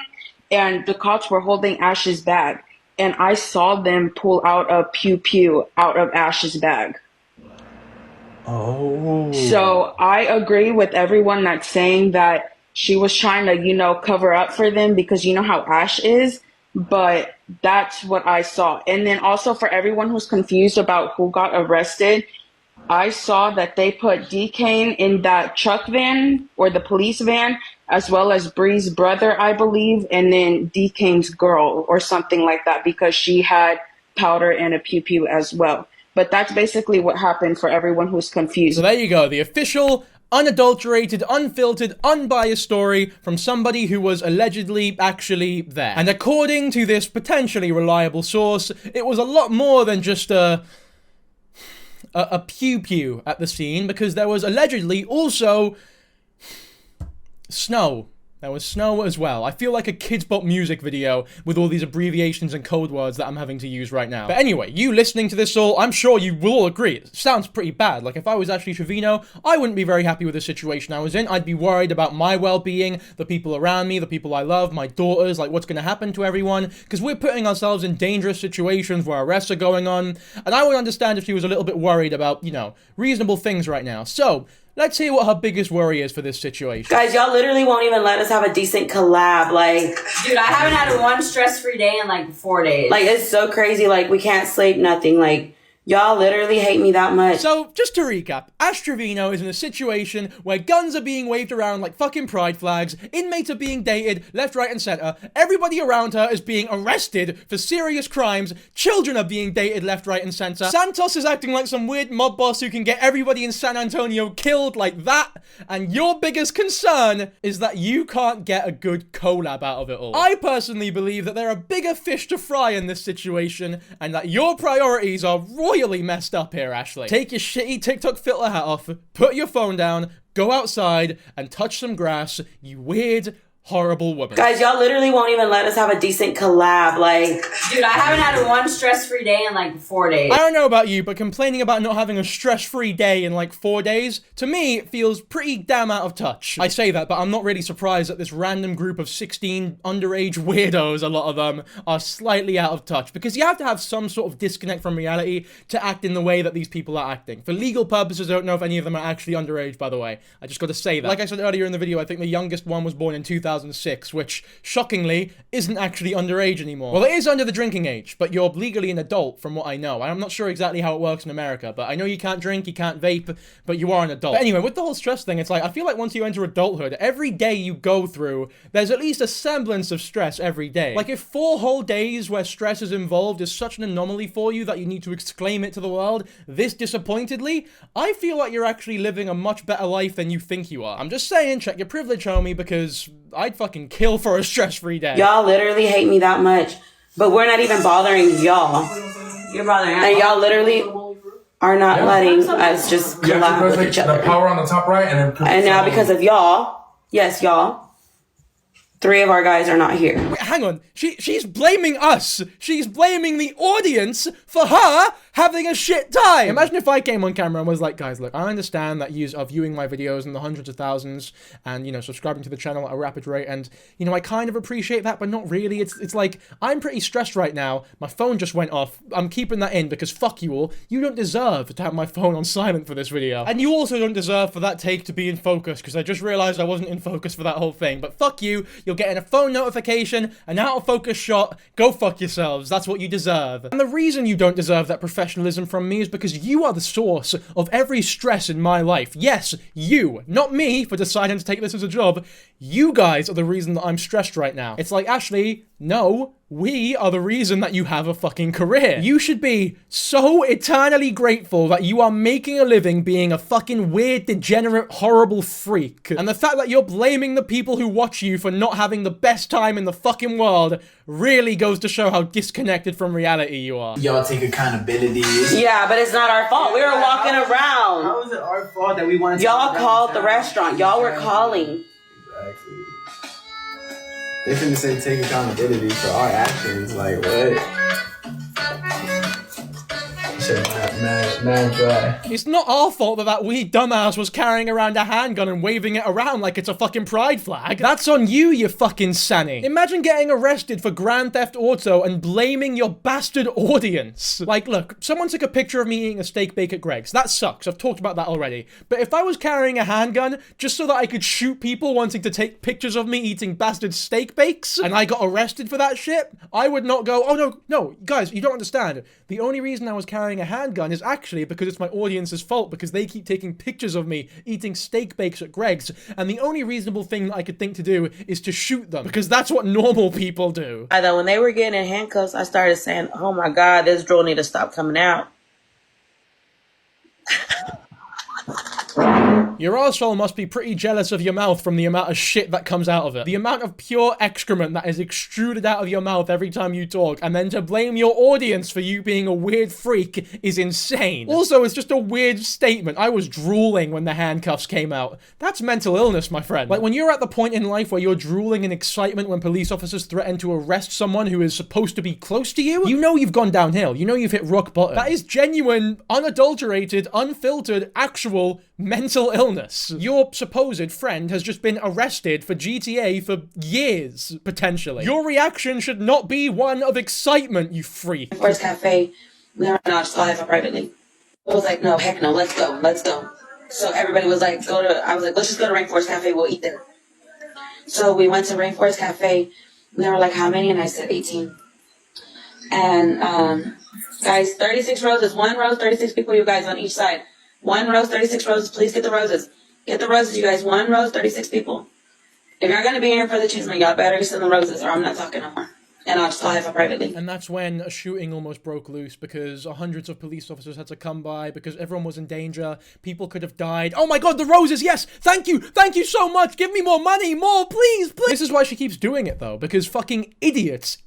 and the cops were holding Ash's bag, and I saw them pull out a pew-pew out of Ash's bag. Oh. So I agree with everyone that's saying that she was trying to, you know, cover up for them because you know how Ash is, but that's what I saw. And then also for everyone who's confused about who got arrested, I saw that they put Dkane in that truck van or the police van, as well as Bree's brother, I believe, and then Dkane's girl or something like that, because she had powder and a pew-pew as well. But that's basically what happened for everyone who's confused. So there you go, the official, unadulterated, unfiltered, unbiased story from somebody who was allegedly actually there. And according to this potentially reliable source, it was a lot more than just a pew-pew at the scene, because there was allegedly also snow. There was snow as well. I feel like a Kids Bop music video with all these abbreviations and code words that I'm having to use right now. But anyway, you listening to this all, I'm sure you will all agree, it sounds pretty bad. Like, if I was actually Trevino, I wouldn't be very happy with the situation I was in. I'd be worried about my well-being, the people around me, the people I love, my daughters, like what's gonna happen to everyone, because we're putting ourselves in dangerous situations where arrests are going on, and I would understand if she was a little bit worried about, you know, reasonable things right now. So, let's hear what her biggest worry is for this situation. Guys, y'all literally won't even let us have a decent collab. Like, dude, I haven't had one stress-free day in like 4 days. Like, it's so crazy. Like, we can't sleep, nothing. Like, y'all literally hate me that much. So, just to recap, Ash Trevino is in a situation where guns are being waved around like fucking pride flags, inmates are being dated left, right, and center, everybody around her is being arrested for serious crimes, children are being dated left, right, and center, Santos is acting like some weird mob boss who can get everybody in San Antonio killed like that, and your biggest concern is that you can't get a good collab out of it all. I personally believe that there are bigger fish to fry in this situation, and that your priorities are royally messed up here, Ashley. Take your shitty TikTok filter hat off, put your phone down, go outside, and touch some grass, you weird, horrible woman. Guys, y'all literally won't even let us have a decent collab. Like, dude, I haven't had one stress-free day in like 4 days. I don't know about you, but complaining about not having a stress-free day in like 4 days, to me, it feels pretty damn out of touch. I say that, but I'm not really surprised that this random group of 16 underage weirdos, a lot of them, are slightly out of touch, because you have to have some sort of disconnect from reality to act in the way that these people are acting. For legal purposes, I don't know if any of them are actually underage, by the way. I just gotta say that. Like I said earlier in the video, I think the youngest one was born in 2006, which, shockingly, isn't actually underage anymore. Well, it is under the drinking age, but you're legally an adult, from what I know. I'm not sure exactly how it works in America, but I know you can't drink, you can't vape, but you are an adult. But anyway, with the whole stress thing, it's like, I feel like once you enter adulthood, every day you go through, there's at least a semblance of stress every day. Like, if 4 whole days where stress is involved is such an anomaly for you that you need to exclaim it to the world this disappointedly, I feel like you're actually living a much better life than you think you are. I'm just saying, check your privilege, homie, because I'd fucking kill for a stress-free day. Y'all literally hate me that much, but we're not even bothering y'all. You're bothering us. And y'all literally are not letting us just collab with each other. The power on the top right, and then. And now because of y'all, yes, y'all, 3 of our guys are not here. Wait, hang on. She's blaming us. She's blaming the audience for her having a shit time. Imagine if I came on camera and was like, guys, look, I understand that you are viewing my videos in the hundreds of thousands and, you know, subscribing to the channel at a rapid rate. And, you know, I kind of appreciate that, but not really. It's like, I'm pretty stressed right now. My phone just went off. I'm keeping that in because fuck you all. You don't deserve to have my phone on silent for this video. And you also don't deserve for that take to be in focus because I just realized I wasn't in focus for that whole thing. But fuck you. You're getting a phone notification, an out of focus shot. Go fuck yourselves. That's what you deserve. And the reason you don't deserve that professionalism from me is because you are the source of every stress in my life. Yes, you, not me for deciding to take this as a job. You guys are the reason that I'm stressed right now. It's like, Ashley, no, we are the reason that you have a fucking career. You should be so eternally grateful that you are making a living being a fucking weird, degenerate, horrible freak. And the fact that you're blaming the people who watch you for not having the best time in the fucking world really goes to show how disconnected from reality you are. Y'all take accountability. Yeah, but it's not our fault. We were walking around. How is it our fault that we wanted to... Y'all called the restaurant. Y'all were calling. Exactly. They finna say take accountability for our actions. Like, what? Shit, mad dry. It's not our fault that that wee dumbass was carrying around a handgun and waving it around like it's a fucking pride flag. That's on you, you fucking sanny. Imagine getting arrested for Grand Theft Auto and blaming your bastard audience. Like, look, someone took a picture of me eating a steak bake at Greg's. That sucks. I've talked about that already. But if I was carrying a handgun just so that I could shoot people wanting to take pictures of me eating bastard steak bakes, and I got arrested for that shit, I would not go, oh no, guys, you don't understand. The only reason I was carrying a handgun is actually because it's my audience's fault because they keep taking pictures of me eating steak bakes at Greg's, and the only reasonable thing that I could think to do is to shoot them because that's what normal people do. I thought when they were getting in handcuffs, I started saying, oh my God, this drill need to stop coming out. Your arsehole must be pretty jealous of your mouth from the amount of shit that comes out of it. The amount of pure excrement that is extruded out of your mouth every time you talk, and then to blame your audience for you being a weird freak is insane. Also, it's just a weird statement. I was drooling when the handcuffs came out. That's mental illness, my friend. Like, when you're at the point in life where you're drooling in excitement when police officers threaten to arrest someone who is supposed to be close to you, you know you've gone downhill. You know you've hit rock bottom. That is genuine, unadulterated, unfiltered, actual mental illness. Your supposed friend has just been arrested for GTA for years, potentially. Your reaction should not be one of excitement, you freak. Rainforest Cafe, no, just call it privately. It was like, no, heck no, let's go. So everybody was like, I was like, let's just go to Rainforest Cafe, we'll eat there. So we went to Rainforest Cafe, and they were like, how many? And I said 18. And, guys, 36 roses, 1 rose, 36 people, you guys on each side. 1 rose, 36 roses. Please get the roses. Get the roses, you guys. 1 rose, 36 people. If you're going to be here for the chisme, y'all better send the roses or I'm not talking no more. And I'll just call it privately. And that's when a shooting almost broke loose because hundreds of police officers had to come by because everyone was in danger. People could have died. Oh my God, the roses, yes! Thank you so much! Give me more money! More, please! This is why she keeps doing it though, because fucking idiots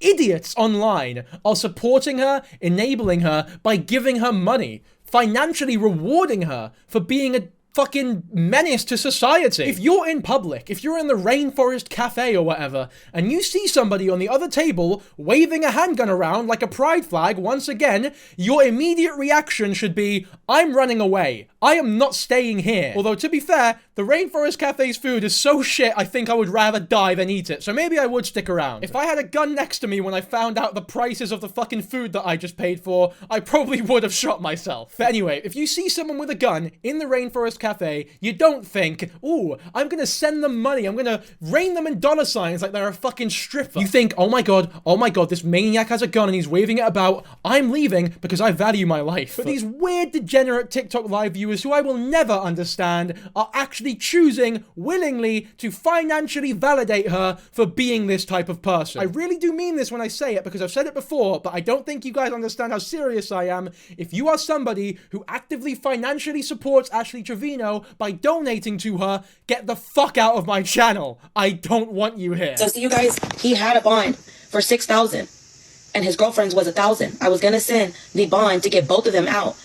online are supporting her, enabling her by giving her money, financially rewarding her for being a fucking menace to society. If you're in public, if you're in the Rainforest Cafe or whatever, and you see somebody on the other table waving a handgun around like a pride flag, once again, your immediate reaction should be, I'm running away. I am not staying here. Although, to be fair, the Rainforest Cafe's food is so shit, I think I would rather die than eat it. So maybe I would stick around. If I had a gun next to me when I found out the prices of the fucking food that I just paid for, I probably would have shot myself. But anyway, if you see someone with a gun in the Rainforest Cafe, you don't think, ooh, I'm gonna send them money, I'm gonna rain them in dollar signs like they're a fucking stripper. You think, oh my god, this maniac has a gun and he's waving it about, I'm leaving because I value my life. But these weird, degenerate TikTok live viewers who I will never understand are actually choosing willingly to financially validate her for being this type of person. I really do mean this when I say it because I've said it before, but I don't think you guys understand how serious I am. If you are somebody who actively financially supports Ashley Trevino by donating to her, get the fuck out of my channel. I don't want you here. So see you guys, he had a bond for $6,000 and his girlfriend's was $1,000. I was gonna send the bond to get both of them out.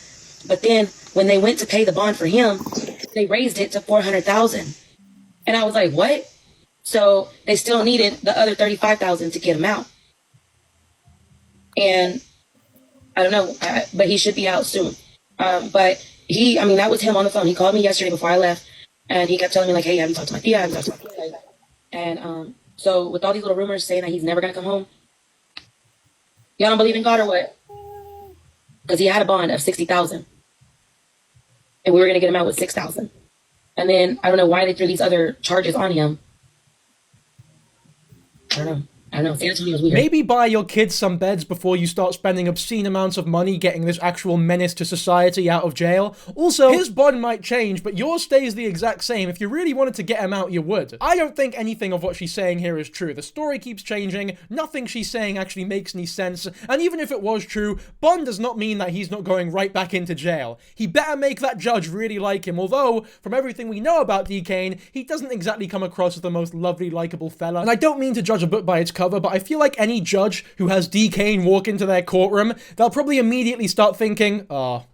But then when they went to pay the bond for him, they raised it to $400,000. And I was like, what? So they still needed the other $35,000 to get him out. And I don't know, but he should be out soon. But that was him on the phone. He called me yesterday before I left, and he kept telling me, like, hey, I haven't talked to my tia, And so with all these little rumors saying that he's never going to come home, y'all don't believe in God or what? Because he had a bond of $60,000. And we were going to get him out with $6,000. And then I don't know why they threw these other charges on him. I don't know. San Antonio's weird. Maybe buy your kids some beds before you start spending obscene amounts of money getting this actual menace to society out of jail. Also, his bond might change, but yours stays the exact same. If you really wanted to get him out, you would. I don't think anything of what she's saying here is true. The story keeps changing. Nothing she's saying actually makes any sense. And even if it was true, bond does not mean that he's not going right back into jail. He better make that judge really like him. Although, from everything we know about Dkane, he doesn't exactly come across as the most lovely, likable fella. And I don't mean to judge a book by its cover, but I feel like any judge who has Dkane walk into their courtroom, they'll probably immediately start thinking, oh,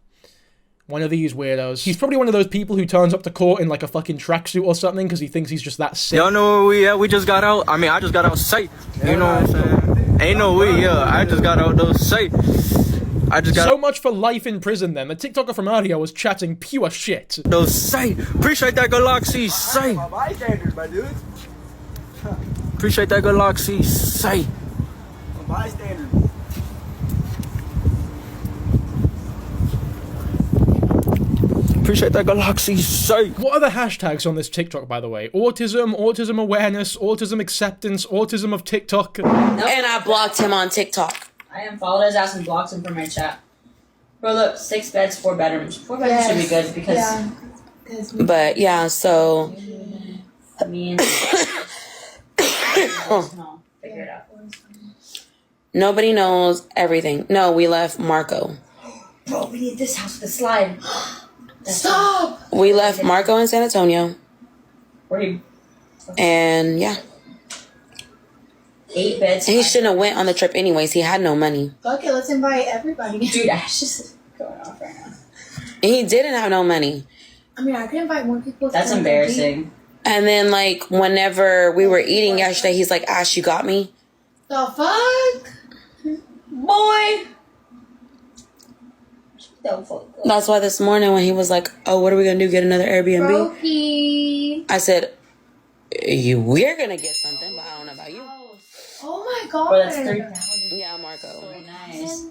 one of these weirdos. He's probably one of those people who turns up to court in like a fucking tracksuit or something because he thinks he's just that sick. Y'all know where we at? We just got out. I mean, I just got out safe. You know what I'm saying? Ain't no we, yeah. I just got out those safe. So much for life in prison then. The TikToker from earlier was chatting pure shit. Those safe. Appreciate that Galaxy safe. My bystanders, my dude. Appreciate that Galaxy safe. Bystanders. Appreciate that Galaxy safe. What are the hashtags on this TikTok, by the way? Autism, autism awareness, autism acceptance, autism of TikTok. And I blocked him on TikTok. I unfollowed his ass and blocked him from my chat. Bro, look, 6 beds, 4 bedrooms. 4 bedrooms should be good because... Yeah. But yeah, so... Me and... Figure it out. Nobody knows everything. No, we left Marco. Bro, we need this house with a slide. Stop! We left Marco in San Antonio. And yeah. 8 beds. He shouldn't have went on the trip anyways. He had no money. Fuck it, let's invite everybody. Dude, Ash is going off right now. And he didn't have no money. I mean, I could invite more people. That's embarrassing. And then, like, whenever we were eating yesterday, he's like, Ash, you got me? The fuck? Boy! That's why this morning when he was like, oh, what are we going to do? Get another Airbnb? Brokey. I said, we're going to get something, but I don't know about you. Oh my god. Well, that's 3,000. Yeah, Marco. Very nice.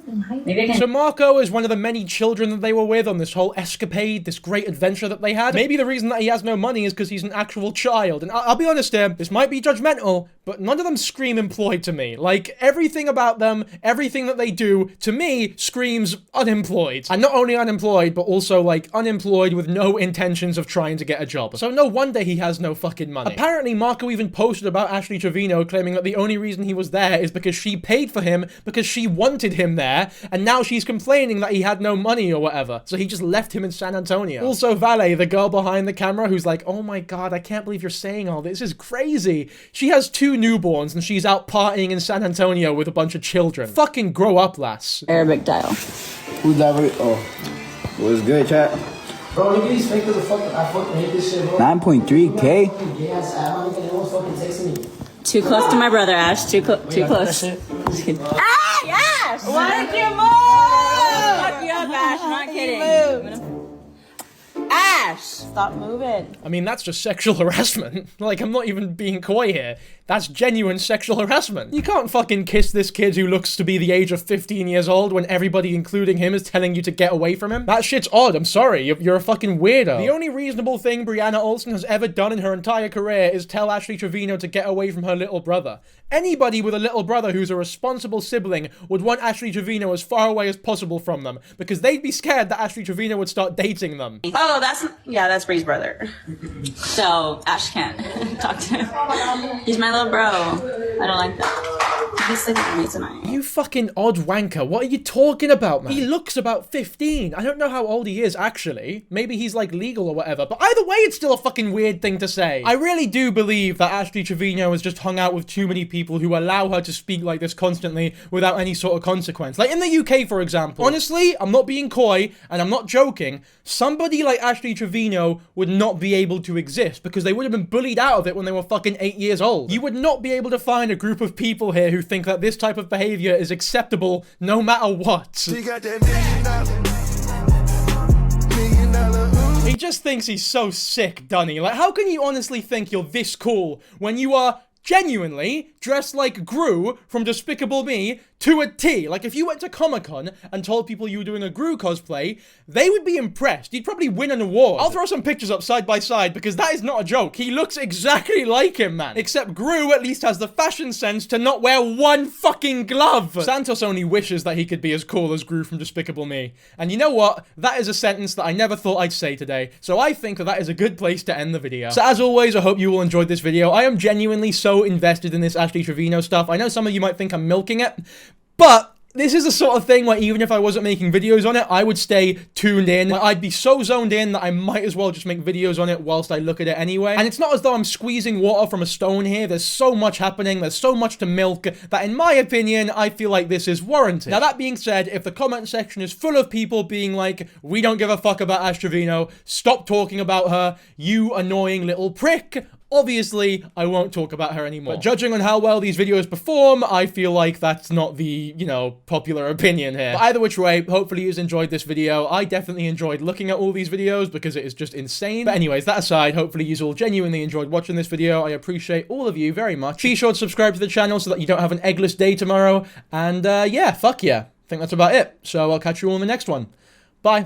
Maybe I can... So Marco is one of the many children that they were with on this whole escapade, this great adventure that they had. Maybe the reason that he has no money is because he's an actual child. And I'll be honest here, this might be judgmental, but none of them scream employed to me. Like, everything about them, everything that they do, to me, screams unemployed. And not only unemployed, but also, like, unemployed with no intentions of trying to get a job. So no wonder he has no fucking money. Apparently, Marco even posted about Ashley Trevino, claiming that the only reason he was there is because she paid for him, because she wanted him there, and now she's complaining that he had no money or whatever. So he just left him in San Antonio. Also, Vale, the girl behind the camera, who's like, oh my god, I can't believe you're saying all this. This is crazy. She has 2 newborns and she's out partying in San Antonio with a bunch of children. Fucking grow up, lass. Arabic dial. Who's that? Oh. What's good, chat? Bro, look at these fake little fucking... I fucking hate this shit, bro. 9.3K? Too close to my brother, Ash. Too close. Ah, Ash! Why did you move? Fuck you up, Ash. I'm not kidding. Ash! Stop moving. I mean, that's just sexual harassment. Like, I'm not even being coy here. That's genuine sexual harassment. You can't fucking kiss this kid who looks to be the age of 15 years old when everybody, including him, is telling you to get away from him. That shit's odd. I'm sorry. You're a fucking weirdo. The only reasonable thing Brianna Olsen has ever done in her entire career is tell Ashley Trevino to get away from her little brother. Anybody with a little brother who's a responsible sibling would want Ashley Trevino as far away as possible from them, because they'd be scared that Ashley Trevino would start dating them. Oh, that's Bree's brother. So Ash can't talk to him. He's my little bro. I don't like that. should be sleeping with me tonight. You fucking odd wanker. What are you talking about, man? He looks about 15. I don't know how old he is, actually. Maybe he's, like, legal or whatever. But either way, it's still a fucking weird thing to say. I really do believe that Ashley Trevino has just hung out with too many people who allow her to speak like this constantly without any sort of consequence. Like, in the UK, for example. Honestly, I'm not being coy, and I'm not joking. Somebody like Ashley Trevino would not be able to exist because they would have been bullied out of it when they were fucking 8 years old. You would not be able to find a group of people here who think that this type of behavior is acceptable no matter what. He just thinks he's so sick, doesn't he? Like, how can you honestly think you're this cool when you are genuinely dressed like Gru from Despicable Me to a T? Like, if you went to Comic-Con and told people you were doing a Gru cosplay, they would be impressed. You'd probably win an award. I'll throw some pictures up side by side because that is not a joke. He looks exactly like him, man. Except Gru at least has the fashion sense to not wear one fucking glove. Santos only wishes that he could be as cool as Gru from Despicable Me. And you know what? That is a sentence that I never thought I'd say today. So I think that that is a good place to end the video. So as always, I hope you all enjoyed this video. I am genuinely so invested in this Ashley Trevino stuff. I know some of you might think I'm milking it, but this is the sort of thing where even if I wasn't making videos on it, I would stay tuned in. Like, I'd be so zoned in that I might as well just make videos on it whilst I look at it anyway. And it's not as though I'm squeezing water from a stone here. There's so much happening. There's so much to milk that, in my opinion, I feel like this is warranted. Now, that being said, if the comment section is full of people being like, we don't give a fuck about Ash Trevino, stop talking about her, you annoying little prick, obviously, I won't talk about her anymore. But judging on how well these videos perform, I feel like that's not the, you know, popular opinion here. But either which way, hopefully you've enjoyed this video. I definitely enjoyed looking at all these videos because it is just insane. But anyways, that aside, hopefully you've all genuinely enjoyed watching this video. I appreciate all of you very much. Be sure to subscribe to the channel so that you don't have an eggless day tomorrow. And yeah, fuck yeah. I think that's about it. So I'll catch you all in the next one. Bye.